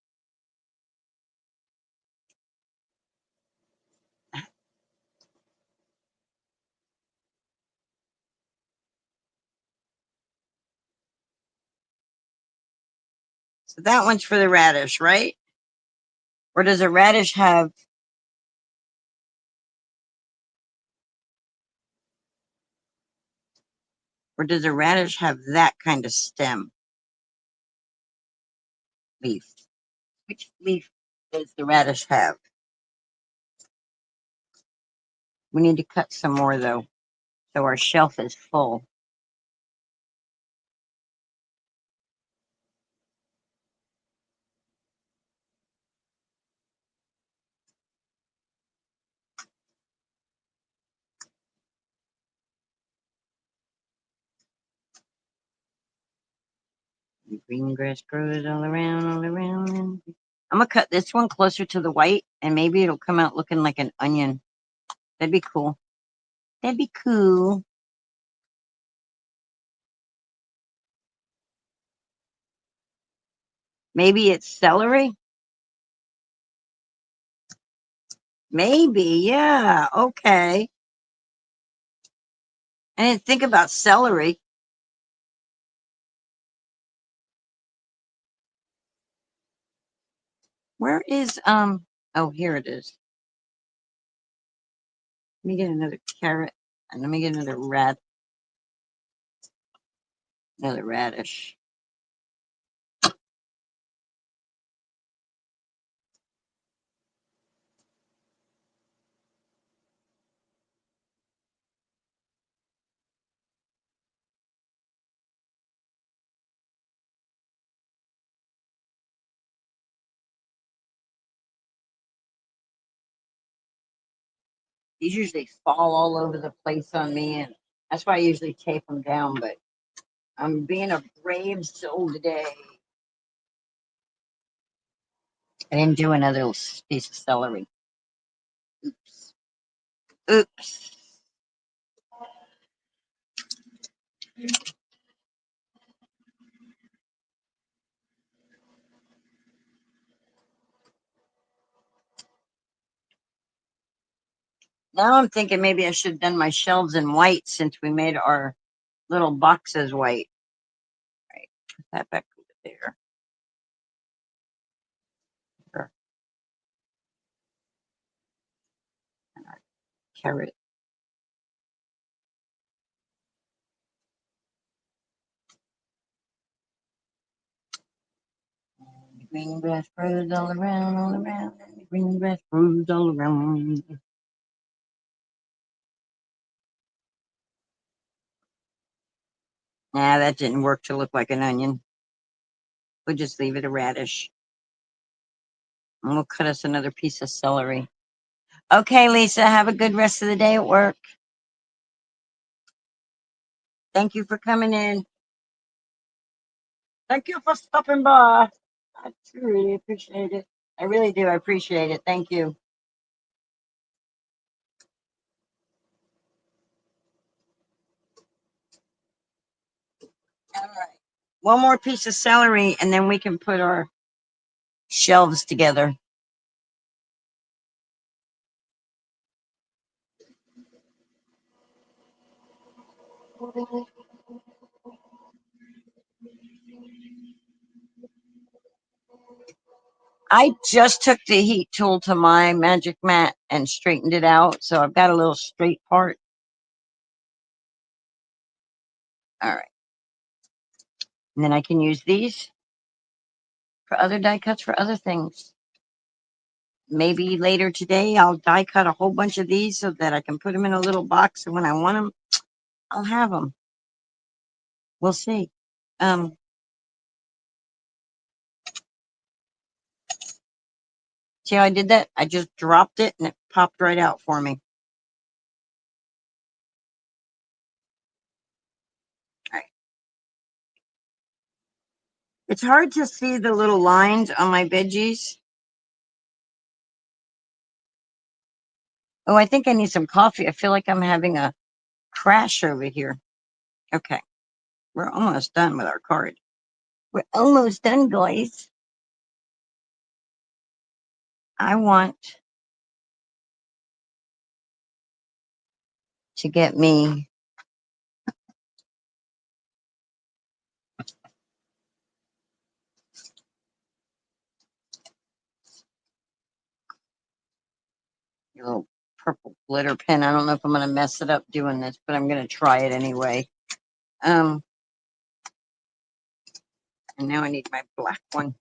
So that one's for the radish, right? Or does a radish have, or does a radish have that kind of stem leaf? Which leaf does the radish have? We need to cut some more though, so our shelf is full. The green grass grows all around, all around. I'm gonna cut this one closer to the white, and maybe it'll come out looking like an onion. That'd be cool. That'd be cool. Maybe it's celery. Maybe, yeah. Okay. I didn't think about celery. Where is oh, here it is. Let me get another carrot and let me get another radish. These usually fall all over the place on me, and that's why I usually tape them down, but I'm being a brave soul today. I didn't do another piece of celery. Oops. Oops. Now I'm thinking maybe I should have done my shelves in white since we made our little boxes white. Right, put that back over there. Sure. And our carrot. And the green grass grows all around, and the green grass grows all around. Nah, that didn't work to look like an onion. We'll just leave it a radish. And we'll cut us another piece of celery. Okay, Lisa, have a good rest of the day at work. Thank you for coming in. Thank you for stopping by. I truly appreciate it. I really do. I appreciate it. Thank you. All right. One more piece of celery, and then we can put our shelves together. I just took the heat tool to my magic mat and straightened it out, so I've got a little straight part. All right. And then I can use these for other die cuts for other things. Maybe later today I'll die cut a whole bunch of these so that I can put them in a little box, and when I want them, I'll have them. We'll see. Um, See how I did that? I just dropped it and it popped right out for me. All right. It's hard to see the little lines on my veggies. Oh, I think I need some coffee. I feel like I'm having a crash over here. Okay. We're almost done with our card. We're almost done, guys. I want to get me a little purple glitter pen. I don't know if I'm going to mess it up doing this, but I'm going to try it anyway. And now I need my black one.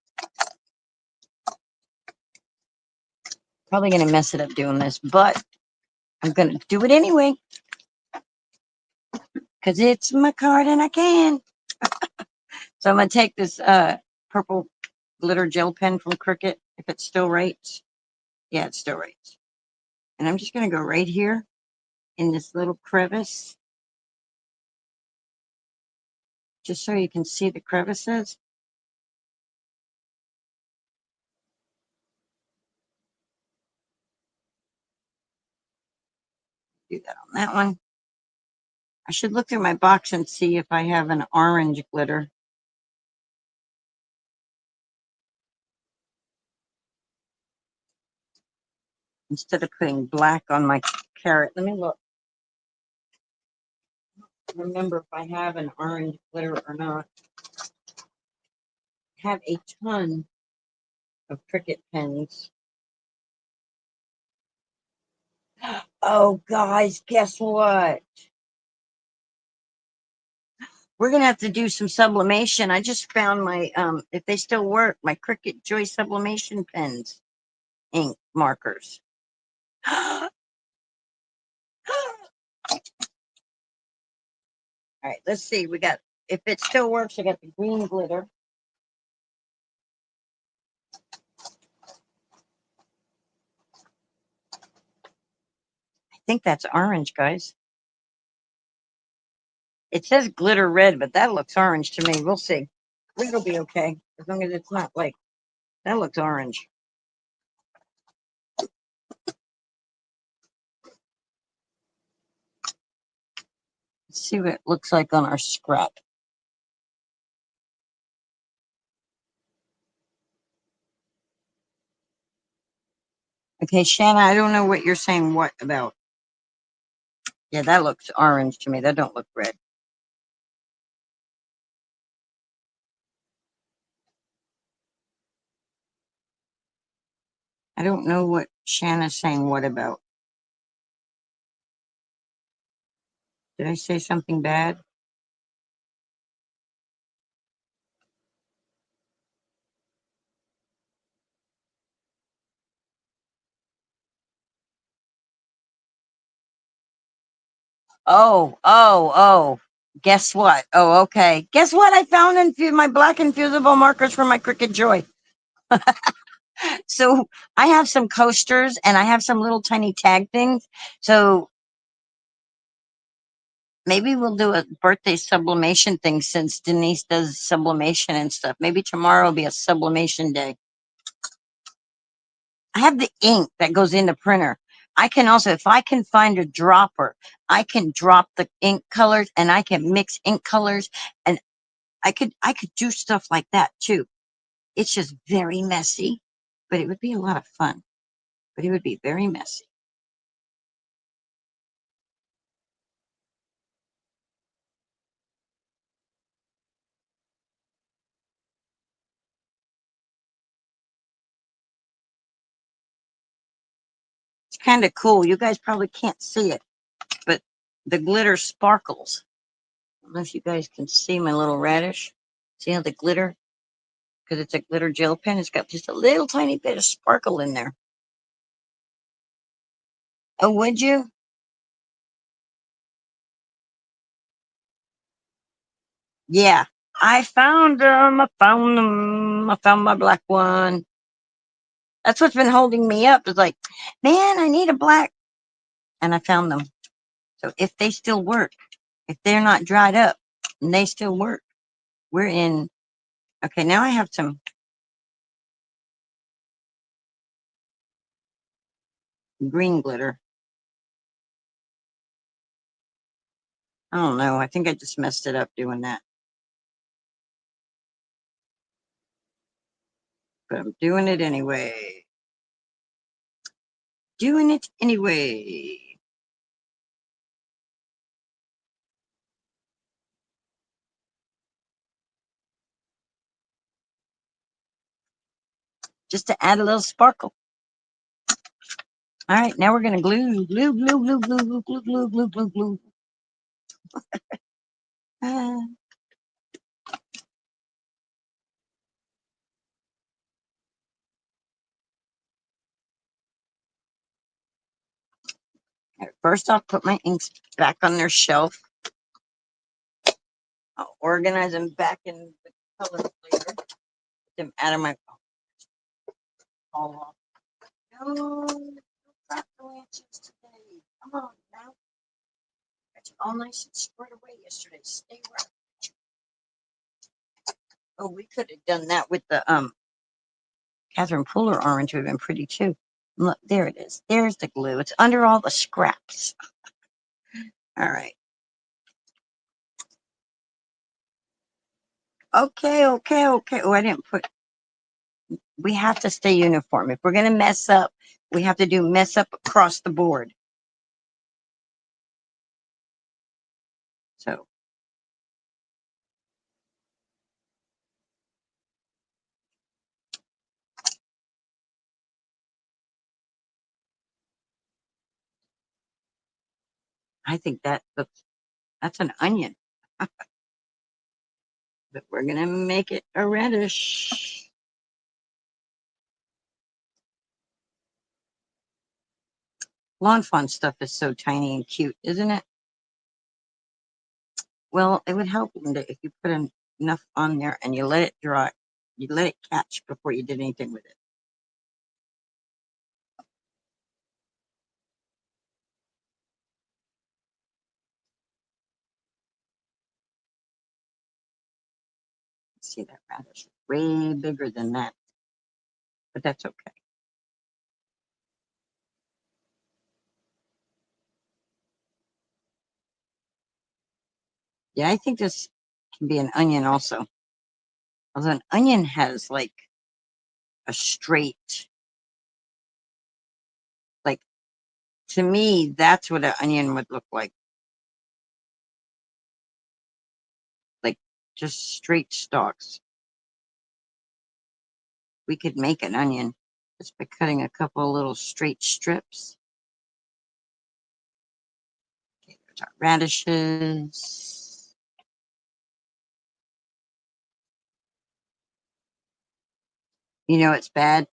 Probably going to mess it up doing this, but I'm going to do it anyway because it's my card and I can. So I'm going to take this purple glitter gel pen from Cricut, if it's still right. Yeah, it's still right. And I'm just going to go right here in this little crevice, just so you can see the crevices. Do that on that one. I should look through my box and see if I have an orange glitter. Instead of putting black on my carrot. Let me look. Remember if I have an orange glitter or not. I have a ton of Cricut pens. Oh, guys, guess what? We're gonna have to do some sublimation. I just found my if they still work, my Cricut Joy sublimation pens, ink markers. All right, let's see. We got, if it still works, I got the green glitter. I think that's orange, guys. It says glitter red, but that looks orange to me. We'll see. It'll be okay as long as it's not like that looks orange. see what it looks like on our scrap. Okay, Shanna, I don't know what you're saying. What about? Yeah, that looks orange to me. That don't look red. I don't know what Shanna's saying. What about? Did I say something bad? Oh. Guess what? Oh, okay. Guess what? I found my black infusible markers for my Cricut Joy. So I have some coasters and I have some little tiny tag things. So maybe we'll do a birthday sublimation thing since Denise does sublimation and stuff. Maybe tomorrow will be a sublimation day. I have the ink that goes in the printer. I can also, if I can find a dropper, I can drop the ink colors and I can mix ink colors and I could do stuff like that too. It's just very messy, but it would be a lot of fun. But it would be very messy. It's kind of cool. You guys probably can't see it, but the glitter sparkles. I don't know if you guys can see my little radish. See how the glitter, because it's a glitter gel pen, it's got just a little tiny bit of sparkle in there. Oh, would you? Yeah. I found them. I found them. I found my black one. That's what's been holding me up. It's like, man, I need a black. And I found them. So if they still work, if they're not dried up and they still work, we're in. Okay, now I have some green glitter. I don't know. I think I just messed it up doing that. But I'm doing it anyway. Doing it anyway. Just to add a little sparkle. All right, now we're gonna glue. Uh, First, I'll put my inks back on their shelf. I'll organize them back in the color later. Put them out of my all off. No, got the lances today. Come on now. Got you all nice and squared away yesterday. Stay right. Oh, we could have done that with the Catherine Pooler orange. Would have been pretty too. Look, there it is. There's the glue. It's under all the scraps. All right. Okay. Oh, I didn't put. We have to stay uniform. If we're gonna mess up, we have to do mess up across the board. So I think that looks. That's an onion, but we're gonna make it a reddish. Lawn fawn stuff is so tiny and cute, isn't it? Well, it would help Linda, if you put enough on there and you let it dry. You let it catch before you did anything with it. See that radish? Way bigger than that, but that's okay. Yeah, I think this can be an onion also. Although an onion has like a straight, like to me, that's what an onion would look like just straight stalks. We could make an onion just by cutting a couple of little straight strips. Okay, there's our radishes. You know, it's bad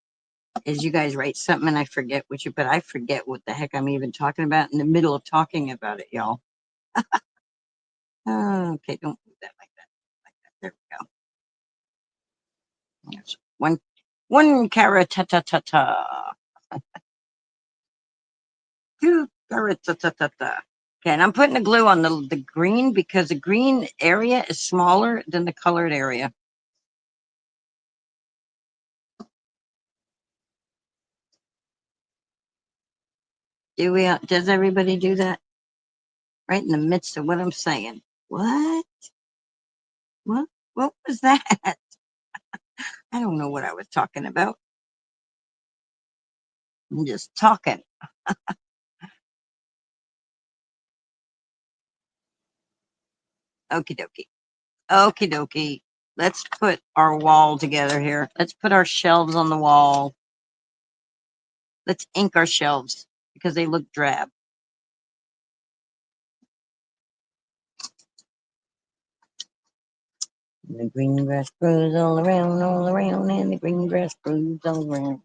is you guys write something and I forget what you, but I forget what the heck I'm even talking about in the middle of talking about it, y'all. Okay, don't move that like that. Like that. There we go. There's one carrot ta ta ta ta. Two carrot ta ta ta ta. Okay, and I'm putting the glue on the green because the green area is smaller than the colored area. Does everybody do that? Right in the midst of what I'm saying. What? What? What was that? I don't know what I was talking about. I'm just talking. Okie dokie. Okie dokie. Let's put our wall together here. Let's put our shelves on the wall. Let's ink our shelves because they look drab. And the green grass grows all around, and the green grass grows all around.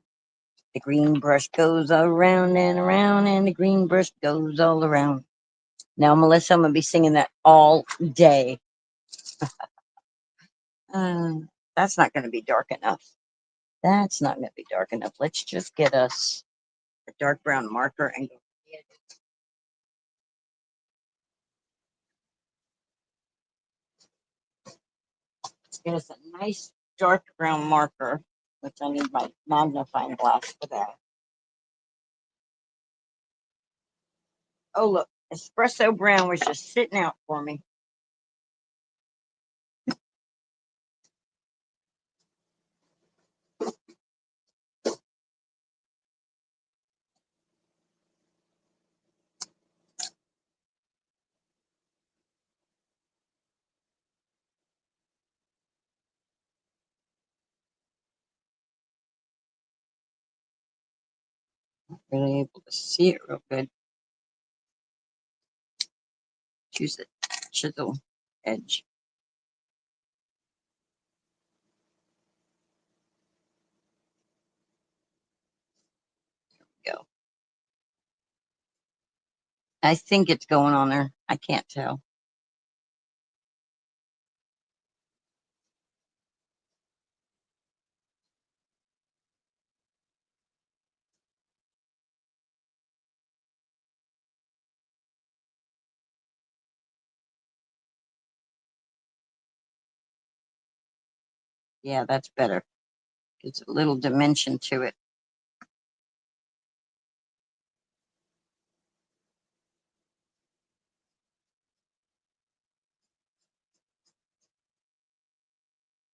The green brush goes around and around, and the green brush goes all around. Now, Melissa, I'm going to be singing that all day. That's not going to be dark enough. That's not going to be dark enough. Let's just get us a dark brown marker and go. Let's get us a nice dark brown marker, which I need my magnifying glass for that. Oh, look, espresso brown was just sitting out for me. Really able to see it real good. Choose the chisel edge. Go. I think it's going on there. I can't tell. Yeah, that's better. It's a little dimension to it.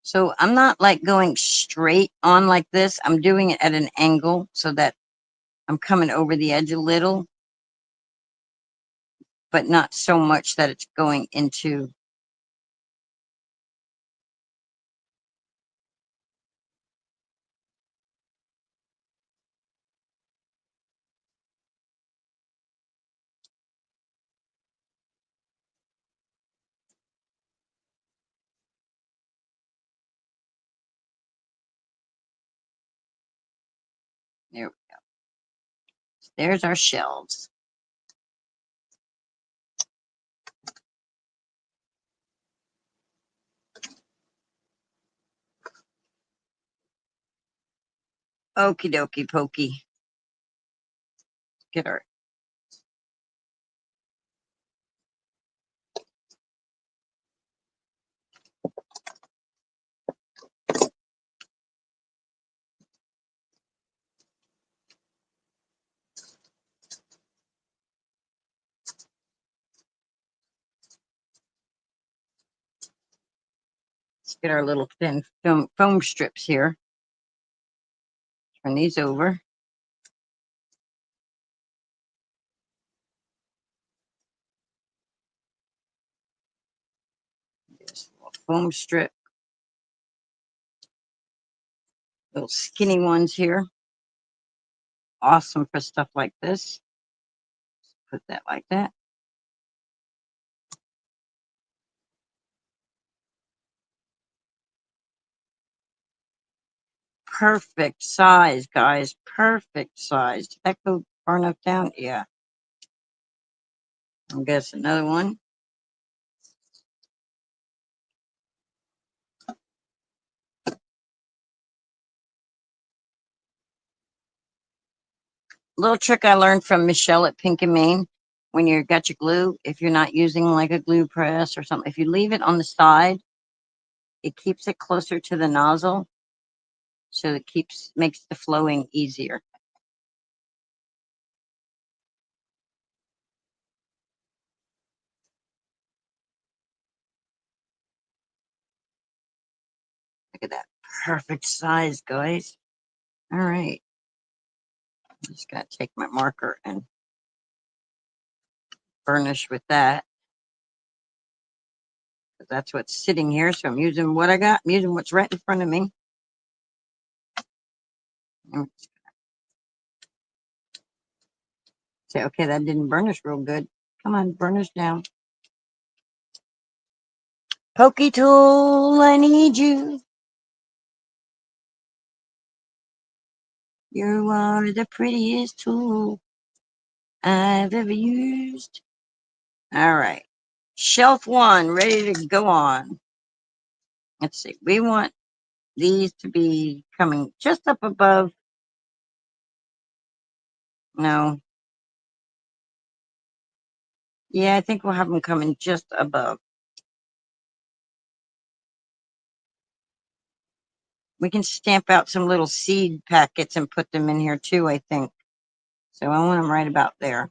So I'm not like going straight on like this. I'm doing it at an angle so that I'm coming over the edge a little, but not so much that it's going into. There we go. There's our shelves. Okie dokie pokey. Get our Let's get our little thin foam strips here. Turn these over. This little foam strip. Little skinny ones here. Awesome for stuff like this. Put that like that. Perfect size, guys. Perfect size. Did that go far enough down? Yeah. I guess another one. Little trick I learned from Michelle at Pink and Main. When you got your glue, if you're not using like a glue press or something, if you leave it on the side, it keeps it closer to the nozzle, so it makes the flowing easier. Look at that perfect size, guys. All right, just gotta take my marker and burnish with that. That's what's sitting here. So I'm using what I got. I'm using what's right in front of me. Say, okay, that didn't burnish real good. Come on, burnish down. Pokey tool, I need you. You are the prettiest tool I've ever used. All right. Shelf one, ready to go on. Let's see. We want these to be coming just up above. No. Yeah, I think we'll have them coming just above. We can stamp out some little seed packets and put them in here too, I think. So I want them right about there.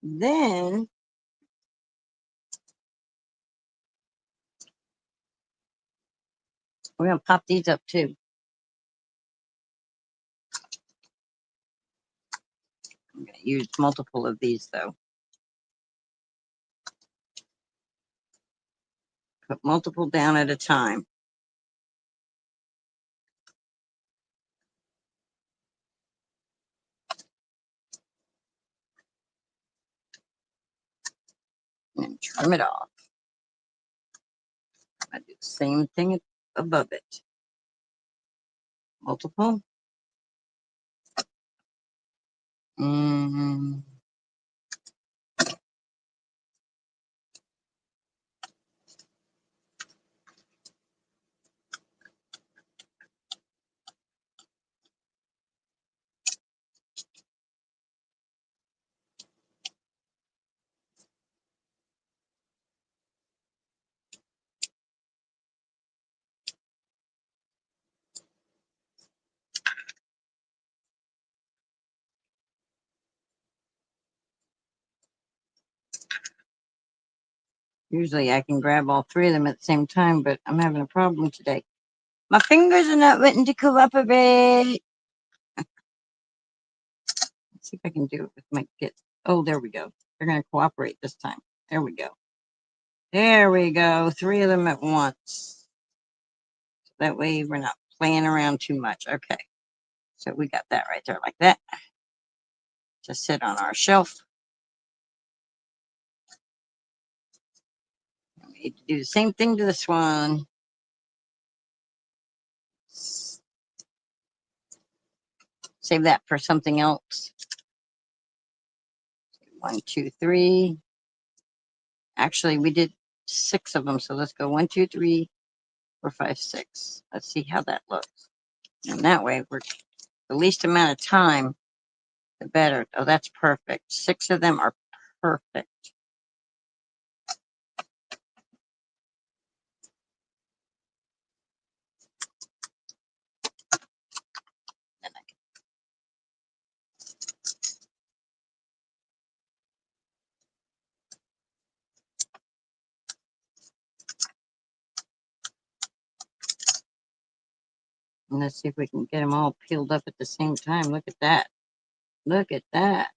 Then we're going to pop these up too. I'm going to use multiple of these though. Put multiple down at a time. And trim it off. I do the same thing above it. Multiple. Mm. Usually I can grab all three of them at the same time, but I'm having a problem today. My fingers are not wanting to cooperate. Let's see if I can do it with my kids. Oh, there we go. They're going to cooperate this time. There we go. There we go. Three of them at once. That way we're not playing around too much. Okay. So we got that right there like that. Just sit on our shelf. We need to do the same thing to this one. Save that for something else. 1, 2, 3. Actually, we did 6 of them. So let's go 1, 2, 3, 4, 5, 6. Let's see how that looks. And that way, we're the least amount of time, the better. Oh, that's perfect. 6 of them are perfect. And let's see if we can get them all peeled up at the same time. Look at that. Look at that.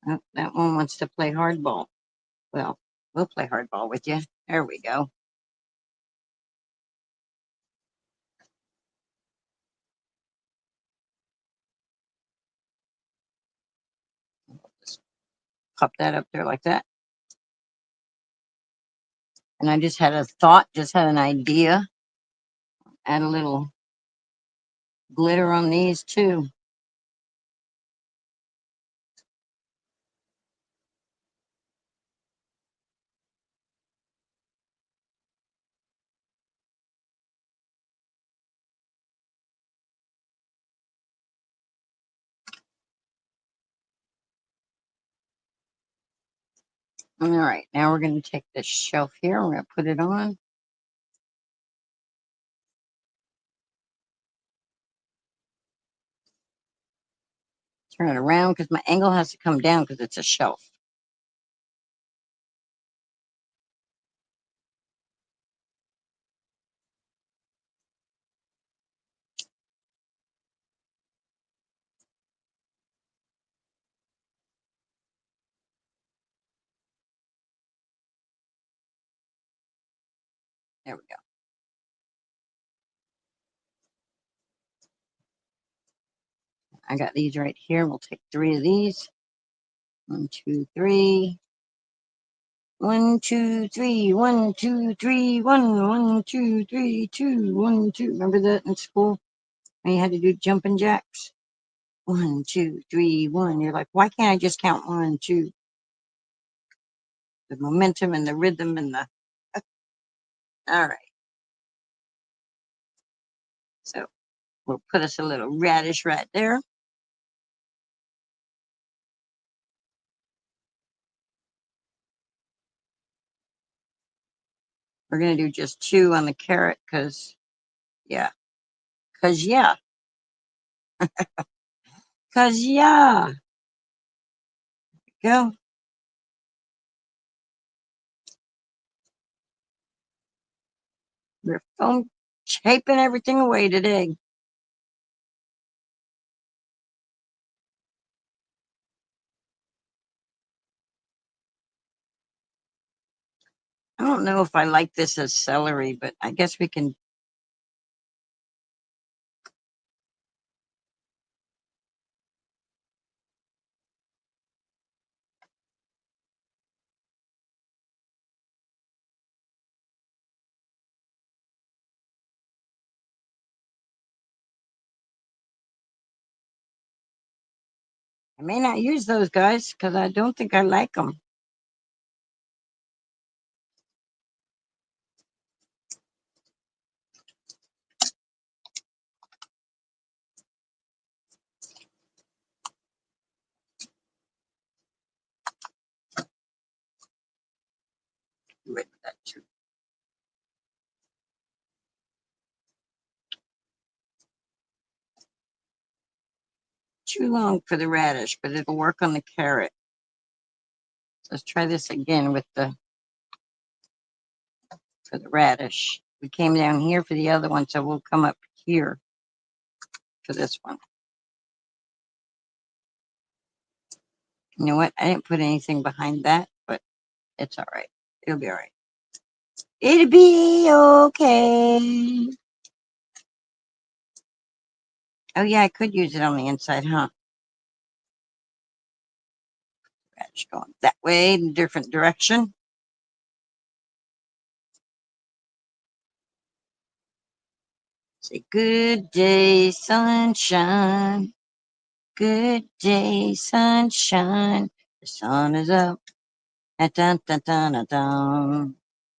Oh, that one wants to play hardball. Well, we'll play hardball with you. There we go. Just pop that up there like that. And I just had a thought, just had an idea. Add a little glitter on these too. All right, now we're going to take this shelf here. We're going to put it on. Turn it around because my angle has to come down because it's a shelf. There we go. I got these right here. We'll take 3 of these. 1, 2, 3. 1, 2, 3. 1, 2, 3. 1, 1, 2, 3. 2, 1, 2. Remember that in school when you had to do jumping jacks? 1, 2, 3, 1. You're like, why can't I just count 1, 2? The momentum and the rhythm and the. All right. So we'll put us a little radish right there. We're going to do just 2 on the carrot because, yeah. Because, yeah. Because, yeah. Go. We're foam shaping everything away today. I don't know if I like this as celery, but I guess we can. I may not use those guys because I don't think I like them. Rid of that too. Too long for the radish, but it'll work on the carrot. Let's try this again with the for the radish. We came down here for the other one, so we'll come up here for this one. You know what? I didn't put anything behind that, but it's all right. It'll be all right. It'll be okay. Oh yeah, I could use it on the inside, huh? Radish going that way in a different direction. Say good day, sunshine. Good day, sunshine. The sun is up. Dun dun dun dun dun.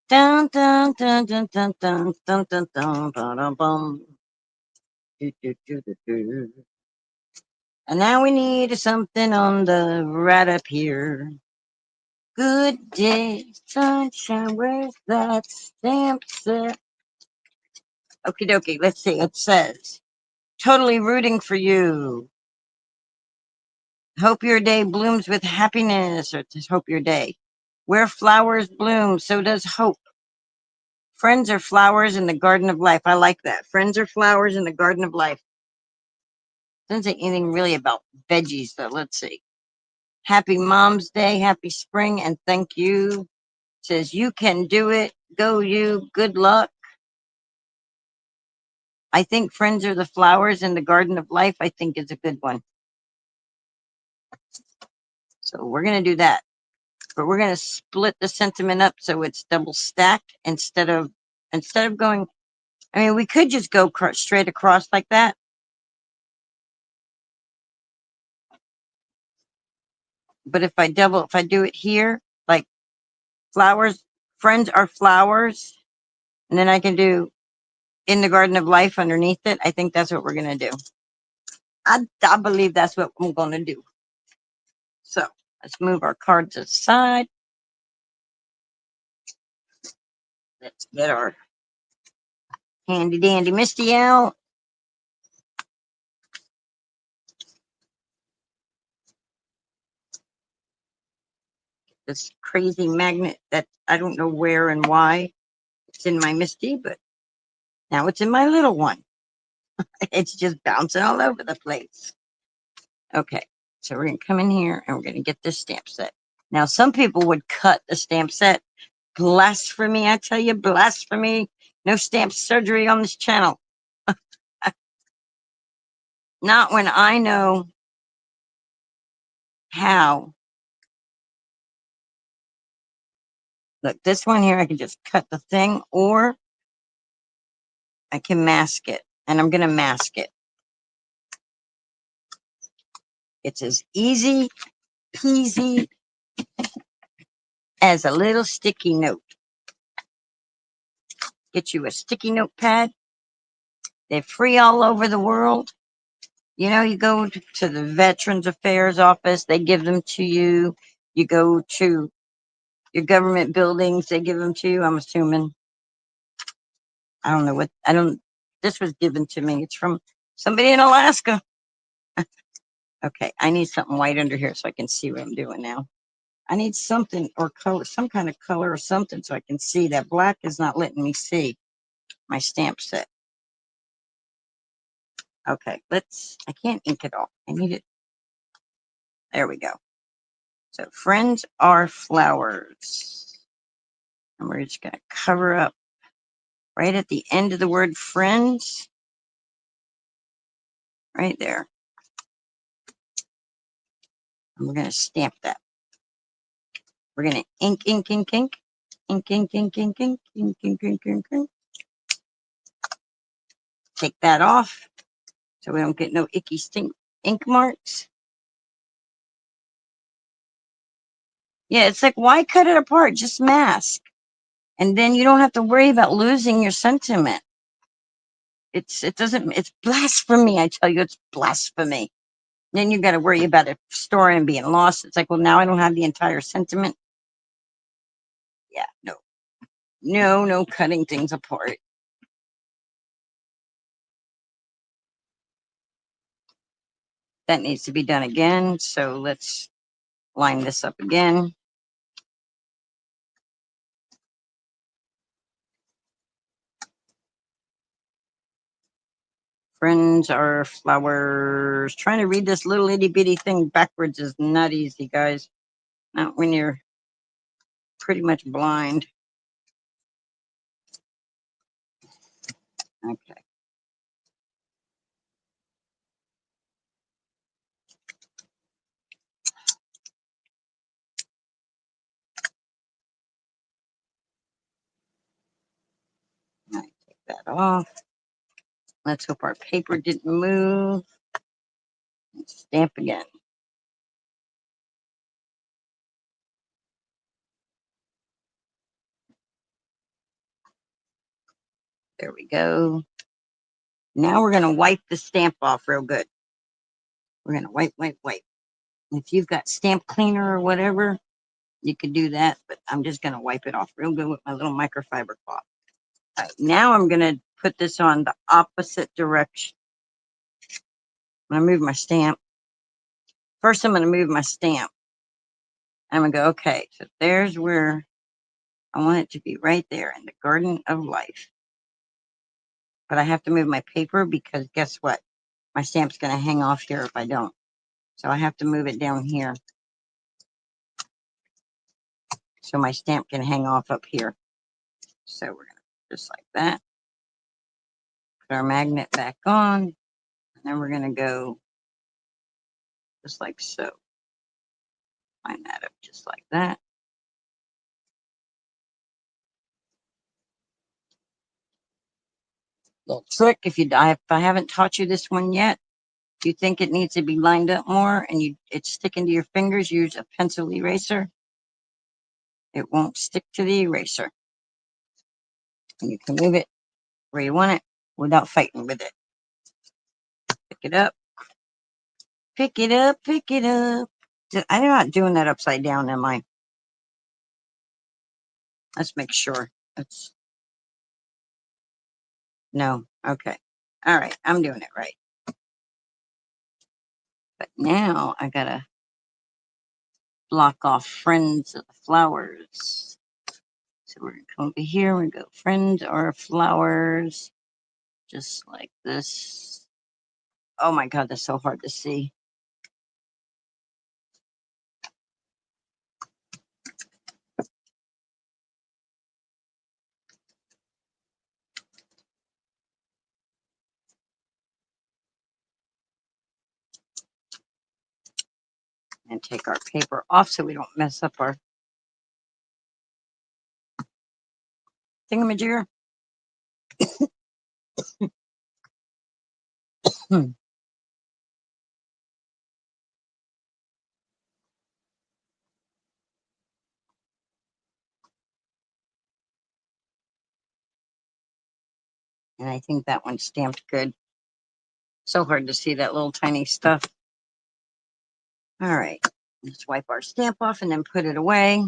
Dun dun dun dun dun dun dun dun dun dun dun. And now we need something on the right up here. Good day, sunshine. Where's that stamp set? Okie dokie. Let's see. It says, totally rooting for you. Hope your day blooms with happiness, or just hope your day. Where flowers bloom, so does hope. Friends are flowers in the garden of life. I like that. Friends are flowers in the garden of life. Doesn't say anything really about veggies, though. Let's see. Happy Mom's Day, happy spring, and thank you. Says you can do it. Go you. Good luck. I think friends are the flowers in the garden of life. I think is a good one. So we're going to do that. But we're going to split the sentiment up so it's double stacked instead of going. I mean, we could just go straight across like that. But if I do it here, like flowers, friends are flowers, and then I can do in the garden of life underneath it. I think that's what we're going to do. I believe that's what I'm going to do. So let's move our cards aside. Let's get our handy dandy Misty out. This crazy magnet that I don't know where and why it's in my Misty, but now it's in my little one. It's just bouncing all over the place. Okay, so we're going to come in here and we're going to get this stamp set. Now, some people would cut the stamp set. Blasphemy, I tell you, blasphemy. No stamp surgery on this channel. Not when I know how. Look, this one here, I can just cut the thing, or I can mask it, and I'm going to mask it. It's as easy peasy as a little sticky note. Get you a sticky notepad. They're free all over the world. You know, you go to the Veterans Affairs office, they give them to you. You go to your government buildings, they give them to you, I'm assuming. I don't know what, this was given to me. It's from somebody in Alaska. Okay, I need something white under here so I can see what I'm doing now. I need something or color, some kind of color or something so I can see. That black is not letting me see my stamp set. Okay, I can't ink it off. I need it. There we go. So friends are flowers. And we're just going to cover up right at the end of the word friends. Right there. And we're going to stamp that. We're going to ink, ink, ink, ink. Ink, ink, ink, ink, ink, ink, ink, ink, ink, ink. Take that off so we don't get no icky stink ink marks. Yeah, it's like, why cut it apart? Just mask. And then you don't have to worry about losing your sentiment. It's blasphemy, I tell you, it's blasphemy. Then you got to worry about a story and being lost. It's like, well, now I don't have the entire sentiment. Yeah, no cutting things apart. That needs to be done again. So let's line this up again. Friends are flowers. Trying to read this little itty bitty thing backwards is not easy, guys. Not when you're pretty much blind. Okay. All right, take that off. Let's hope our paper didn't move. Let's stamp again. There we go. Now we're going to wipe the stamp off real good. We're going to wipe, wipe, wipe. If you've got stamp cleaner or whatever, you could do that, but I'm just going to wipe it off real good with my little microfiber cloth. All right, now I'm going to put this on the opposite direction. I'm going to move my stamp. First, I'm going to move my stamp. I'm going to go, okay, so there's where I want it to be right there in the Garden of Life. But I have to move my paper because guess what? My stamp's going to hang off here if I don't. So I have to move it down here so my stamp can hang off up here. So we're going to just like that. Put our magnet back on. And then we're going to go just like so. Line that up just like that. Little trick, if I haven't taught you this one yet, if you think it needs to be lined up more and it's sticking to your fingers, use a pencil eraser. It won't stick to the eraser. And you can move it where you want it without fighting with it. Pick it up. Pick it up. Pick it up. I'm not doing that upside down, am I? Let's make sure. No. Okay. All right. I'm doing it right. But now I gotta block off Friends of the Flowers. So we're gonna come over here. We go Friends or Flowers, just like this. Oh my God, that's so hard to see. And take our paper off so we don't mess up our thingamajigger. And I think that one's stamped good. So hard to see that little tiny stuff. All right, let's wipe our stamp off and then put it away.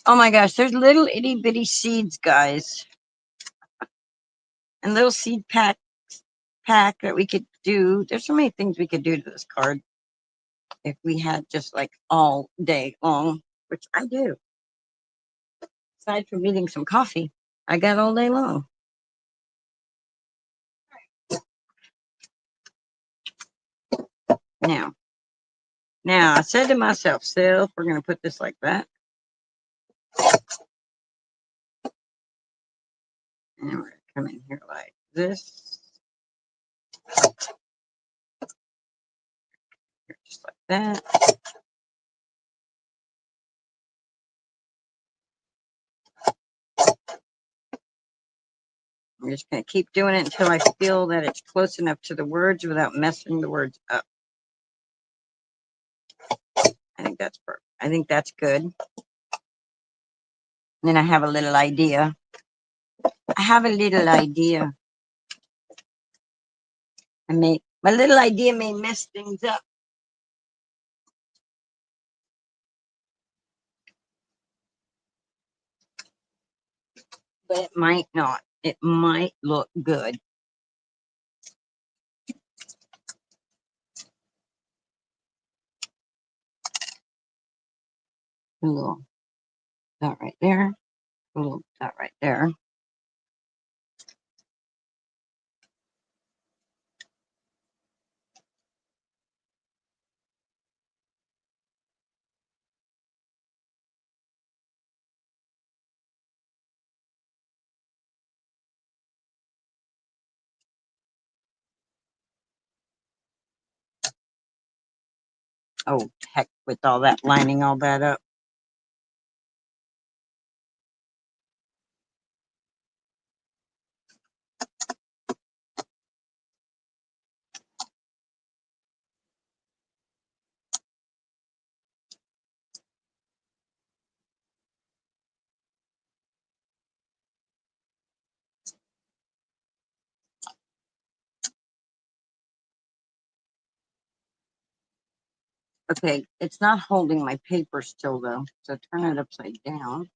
Oh my gosh, there's little itty bitty seeds, guys. And little seed pack that we could do. There's so many things we could do to this card if we had just like all day long, which I do. Aside from eating some coffee, I got all day long. Now, I said to myself, Sylph, we're going to put this like that. And we're going to come in here like this. Just like that. I'm just going to keep doing it until I feel that it's close enough to the words without messing the words up. I think that's perfect. I think that's good. And then I have a little idea. My little idea may mess things up. But it might not. It might look good. A little dot right there. A little dot right there. Oh, heck with all that, lining all that up. Okay, it's not holding my paper still though, so turn it upside down.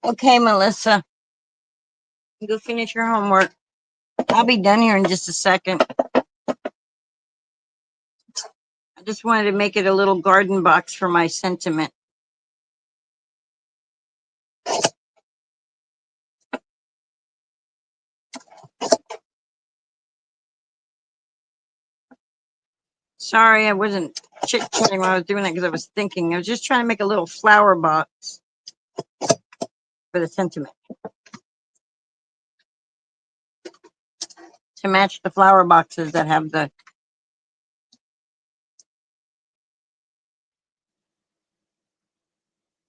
Okay, Melissa, go finish your homework. I'll be done here in just a second. I just wanted to make it a little garden box for my sentiment. Sorry, I wasn't chit-chatting while I was doing that because I was thinking. I was just trying to make a little flower box for the sentiment to match the flower boxes that have the.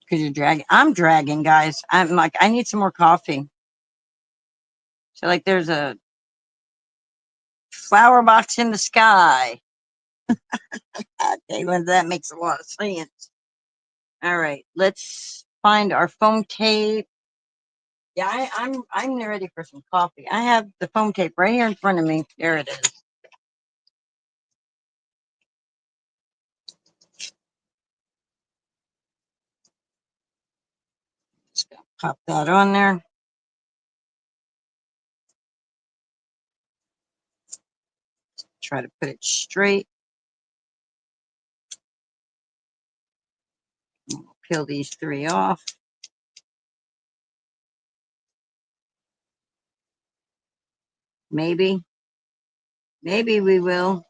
Because you're dragging. I'm dragging, guys. I'm like, I need some more coffee. So, like, there's a flower box in the sky. Okay, well, that makes a lot of sense. All right, let's find our foam tape. Yeah, I'm ready for some coffee. I have the foam tape right here in front of me. There it is. Just gonna pop that on there. Try to put it straight. Peel these three off. Maybe. Maybe we will.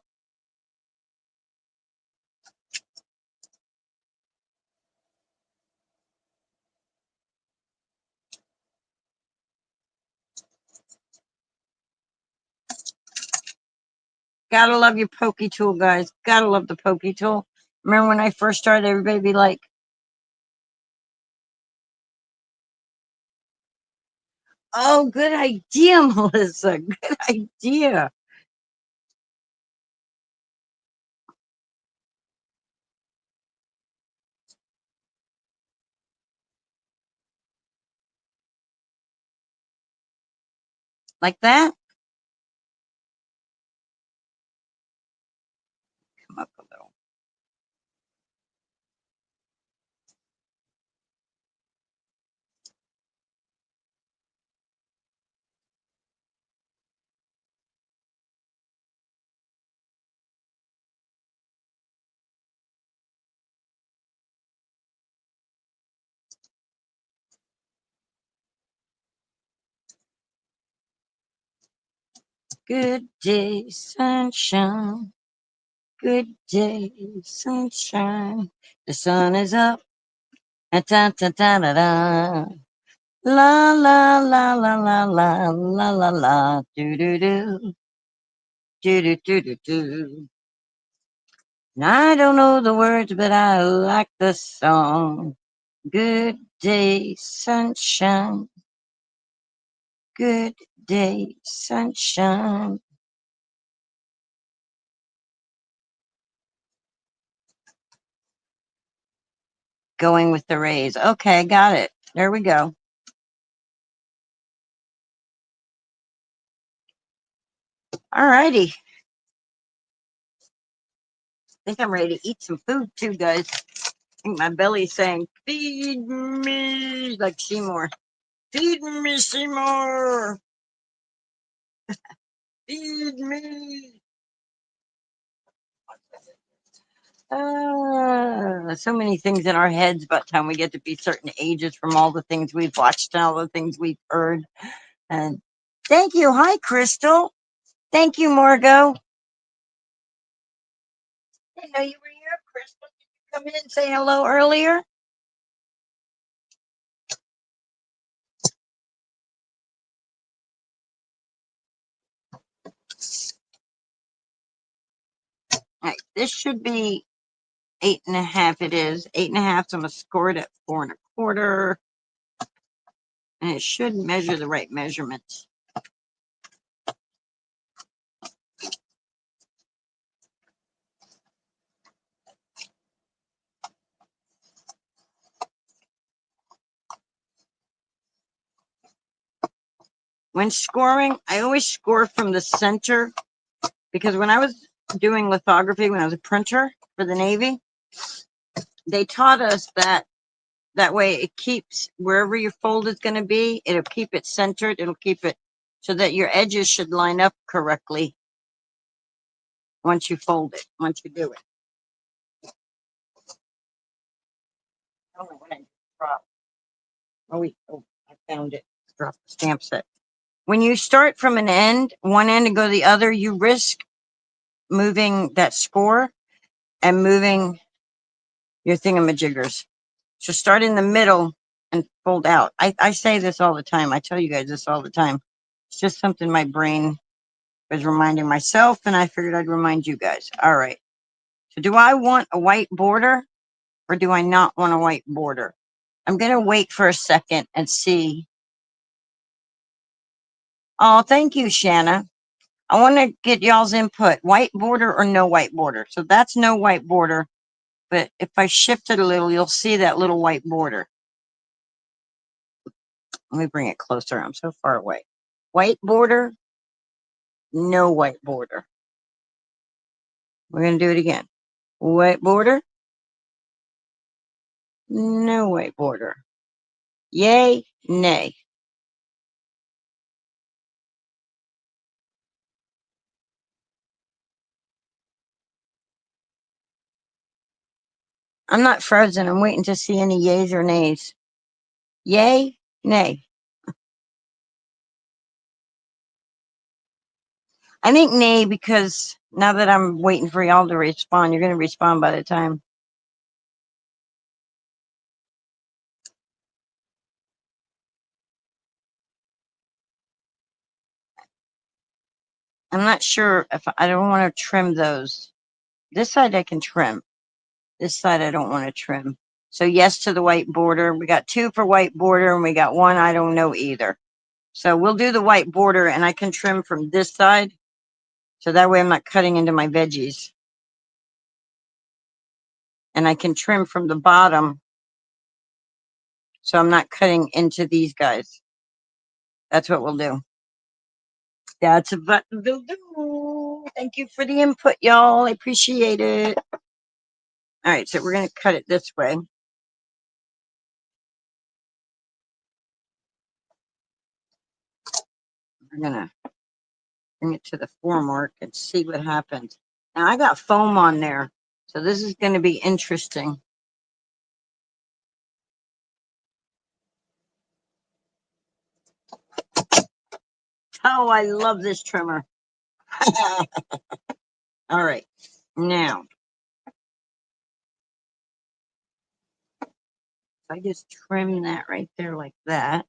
Gotta love your pokey tool, guys. Gotta love the pokey tool. Remember when I first started, everybody be like, oh, good idea, Melissa. Good idea. Like that? Come up a little. Good day, sunshine. Good day, sunshine. The sun is up. Da, da, da, da, da, da. La la la la la la la la la do do do do do do do do. I don't know the words, but I like the song. Good day, sunshine. Good day, sunshine. Going with the rays. Okay, got it. There we go. All righty. I think I'm ready to eat some food too, guys. I think my belly's saying, feed me, like Seymour. Feed me, Seymour. Feed me. So many things in our heads by the time we get to be certain ages from all the things we've watched and all the things we've heard. And thank you. Hi, Crystal. Thank you, Margot. I didn't know you were here, Crystal. Did you come in and say hello earlier? All right, this should be 8.5. It is 8.5. So I'm gonna score it at 4.25, and it should measure the right measurements. When scoring, I always score from the center because when I was doing lithography, when I was a printer for the Navy, they taught us that way it keeps wherever your fold is going to be, it'll keep it centered, it'll keep it so that your edges should line up correctly once you fold it, once you do it. I don't know what I dropped. Oh, I found it. Dropped the stamp set. When you start from an end, one end and go to the other, you risk moving that score and moving your thingamajiggers. So start in the middle and fold out. I say this all the time. I tell you guys this all the time. It's just something my brain was reminding myself, and I figured I'd remind you guys. All right. So do I want a white border or do I not want a white border? I'm going to wait for a second and see. Oh, thank you, Shanna. I want to get y'all's input. White border or no white border? So that's no white border. But if I shift it a little, you'll see that little white border. Let me bring it closer. I'm so far away. White border, no white border. We're going to do it again. White border, no white border. Yay, nay. I'm not frozen. I'm waiting to see any yays or nays. Yay, nay. I think nay because now that I'm waiting for y'all to respond, you're going to respond by the time. I'm not sure if I don't want to trim those. This side I can trim. This side I don't want to trim. So yes to the white border. We got 2 for white border and we got 1 I don't know either. So we'll do the white border and I can trim from this side. So that way I'm not cutting into my veggies. And I can trim from the bottom. So I'm not cutting into these guys. That's what we'll do. That's what we'll do. Thank you for the input, y'all. I appreciate it. All right, so we're going to cut it this way. We're going to bring it to the 4 mark and see what happens. Now I got foam on there, so this is going to be interesting. Oh, I love this trimmer. All right, now if I just trim that right there like that,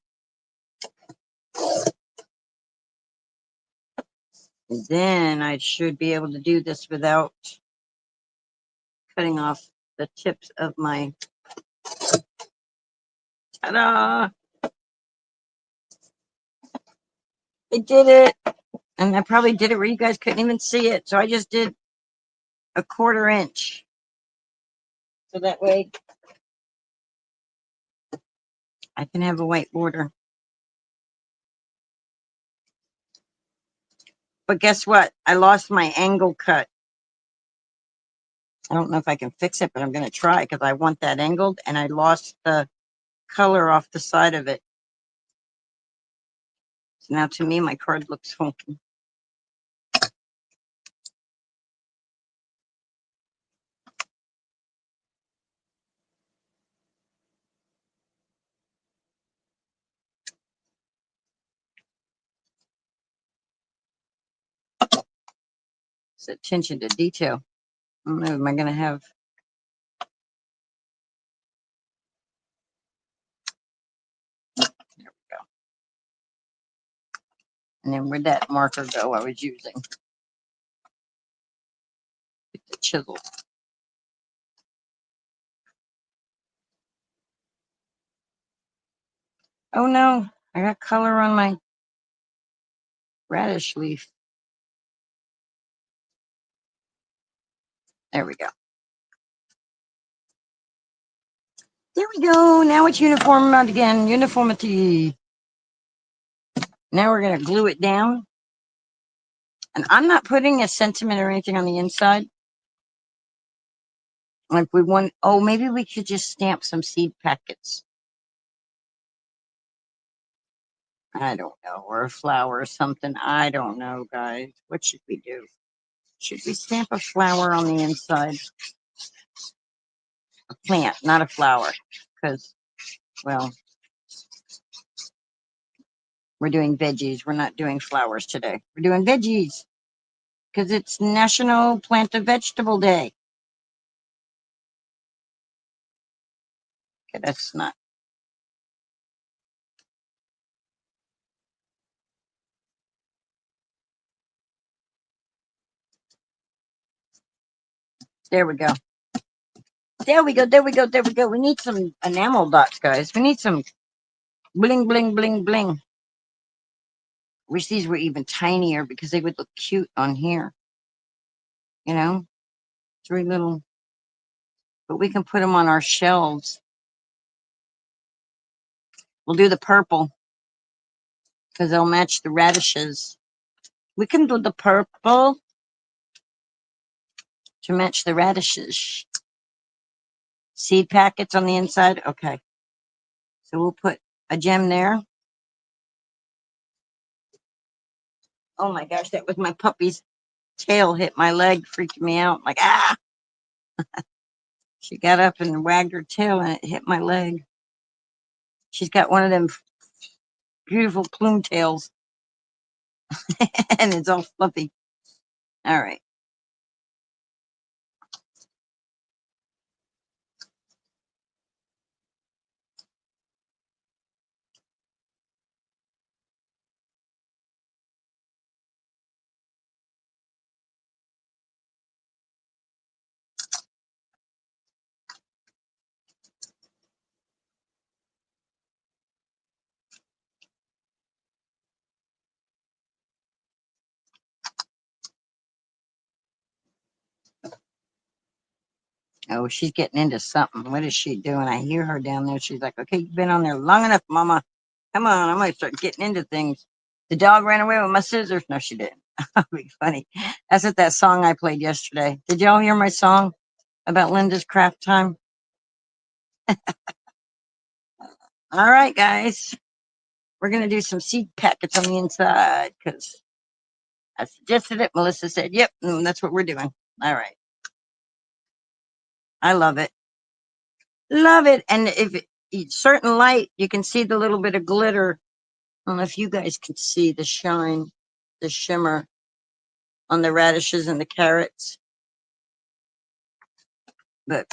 then I should be able to do this without cutting off the tips of my, ta-da! I did it. And I probably did it where you guys couldn't even see it. So I just did a 1/4 inch. So that way I can have a white border. But guess what? I lost my angle cut. I don't know if I can fix it, but I'm going to try because I want that angled. And I lost the color off the side of it. So now to me, my card looks funky. It's attention to detail. I don't know, am I going to have... There we go. And then where'd that marker go I was using? Get the chisel. Oh no, I got color on my radish leaf. There we go. There we go. Now it's uniform again. Uniformity. Now we're going to glue it down. And I'm not putting a sentiment or anything on the inside. Like we want, oh, maybe we could just stamp some seed packets. I don't know. Or a flower or something. I don't know, guys. What should we do? Should we stamp a flower on the inside? A plant, not a flower. Because, well, we're doing veggies. We're not doing flowers today. We're doing veggies. Because it's National Plant a Vegetable Day. Okay, that's not. There we go. There we go. There we go. There we go. We need some enamel dots, guys. We need some bling, bling, bling, bling. Wish these were even tinier because they would look cute on here. You know, 3 little, but we can put them on our shelves. We'll do the purple because they'll match the radishes. We can do the purple to match the radishes. Seed packets on the inside. Okay. So we'll put a gem there. Oh my gosh, that was my puppy's tail hit my leg, freaking me out. Like, ah! She got up and wagged her tail and it hit my leg. She's got one of them beautiful plume tails and it's all fluffy. All right. Oh, she's getting into something. What is she doing? I hear her down there. She's like, okay, you've been on there long enough, Mama. Come on, I might start getting into things. The dog ran away with my scissors. No, she didn't. That'd be funny. That's what that song I played yesterday. Did y'all hear my song about Linda's craft time? All right, guys. We're going to do some seed packets on the inside because I suggested it. Melissa said, yep, that's what we're doing. All right. I love it. Love it. And if certain light, you can see the little bit of glitter. I don't know if you guys can see the shine, the shimmer on the radishes and the carrots. But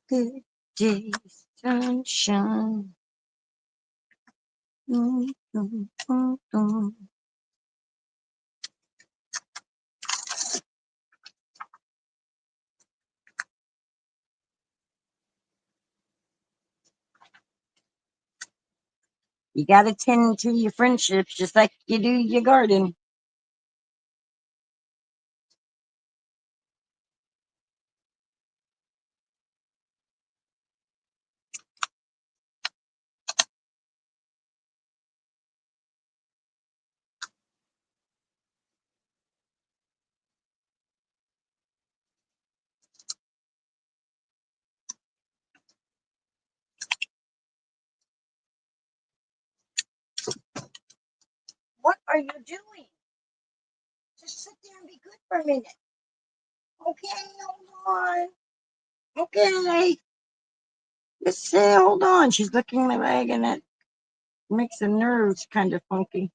good day, sunshine. Mm, mm, mm, mm. You got to tend to your friendships just like you do your garden. What are you doing? Just sit there and be good for a minute. Okay, hold on. Okay. Let's see. Hold on. She's licking my leg, and it makes the nerves kind of funky.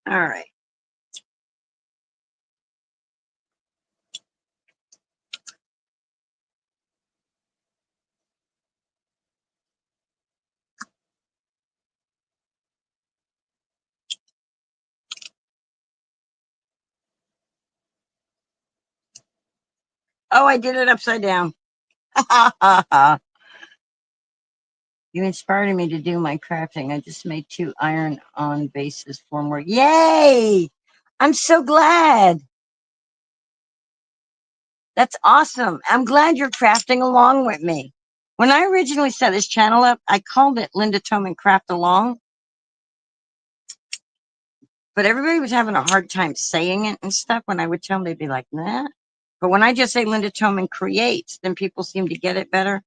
All right. Oh, I did it upside down. You inspired me to do my crafting. I just made 2 iron-on bases for more. Yay! I'm so glad. That's awesome. I'm glad you're crafting along with me. When I originally set this channel up, I called it Linda Toman Craft Along, but everybody was having a hard time saying it and stuff. When I would tell them, they'd be like, nah. But when I just say Linda Toman Creates, then people seem to get it better.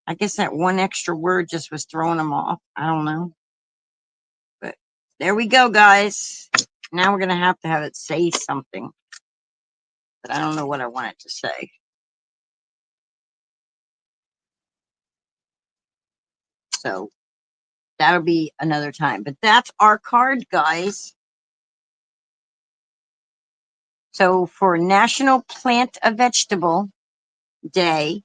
I guess that one extra word just was throwing them off. I don't know. But there we go, guys. Now we're going to have it say something, but I don't know what I want it to say. So that'll be another time. But that's our card, guys. So for National Plant a Vegetable Day,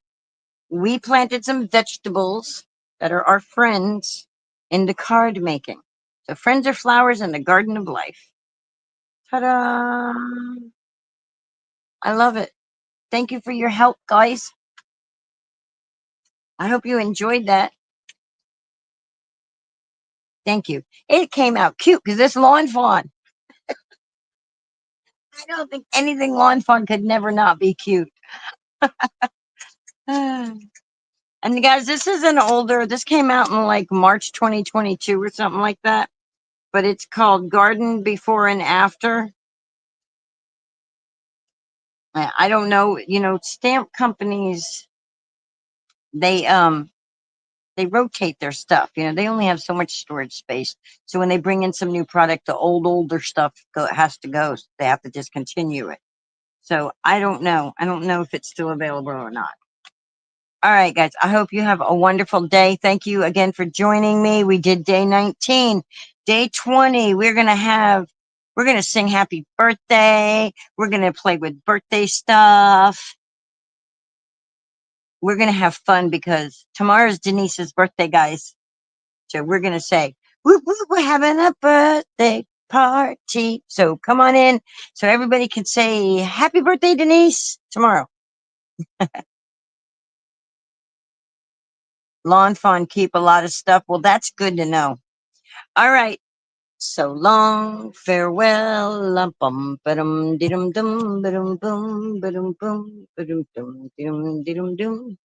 we planted some vegetables that are our friends in the card making. So friends are flowers in the garden of life. Ta-da! I love it. Thank you for your help, guys. I hope you enjoyed that. Thank you. It came out cute because it's lawn fawn. I don't think anything lawn fawn could never not be cute. And guys, this is an older, this came out in like March 2022 or something like that, but it's called Garden Before and After. I don't know, stamp companies, they they rotate their stuff. They only have so much storage space. So when they bring in some new product, the older stuff has to go. So they have to discontinue it. So I don't know. I don't know if it's still available or not. All right, guys. I hope you have a wonderful day. Thank you again for joining me. We did day 19. Day 20, we're going to sing happy birthday. We're going to play with birthday stuff. We're going to have fun because tomorrow's Denise's birthday, guys. So we're going to say, whoop, whoop, we're having a birthday party. So come on in so everybody can say happy birthday, Denise, tomorrow. Lawn fawn keep a lot of stuff. Well, that's good to know. All right. So long, farewell, bum, ba-dum, dee-dum, dum, ba-dum, boom, ba-dum, boom, ba-dum, dum, dee-dum, dee-dum, dum.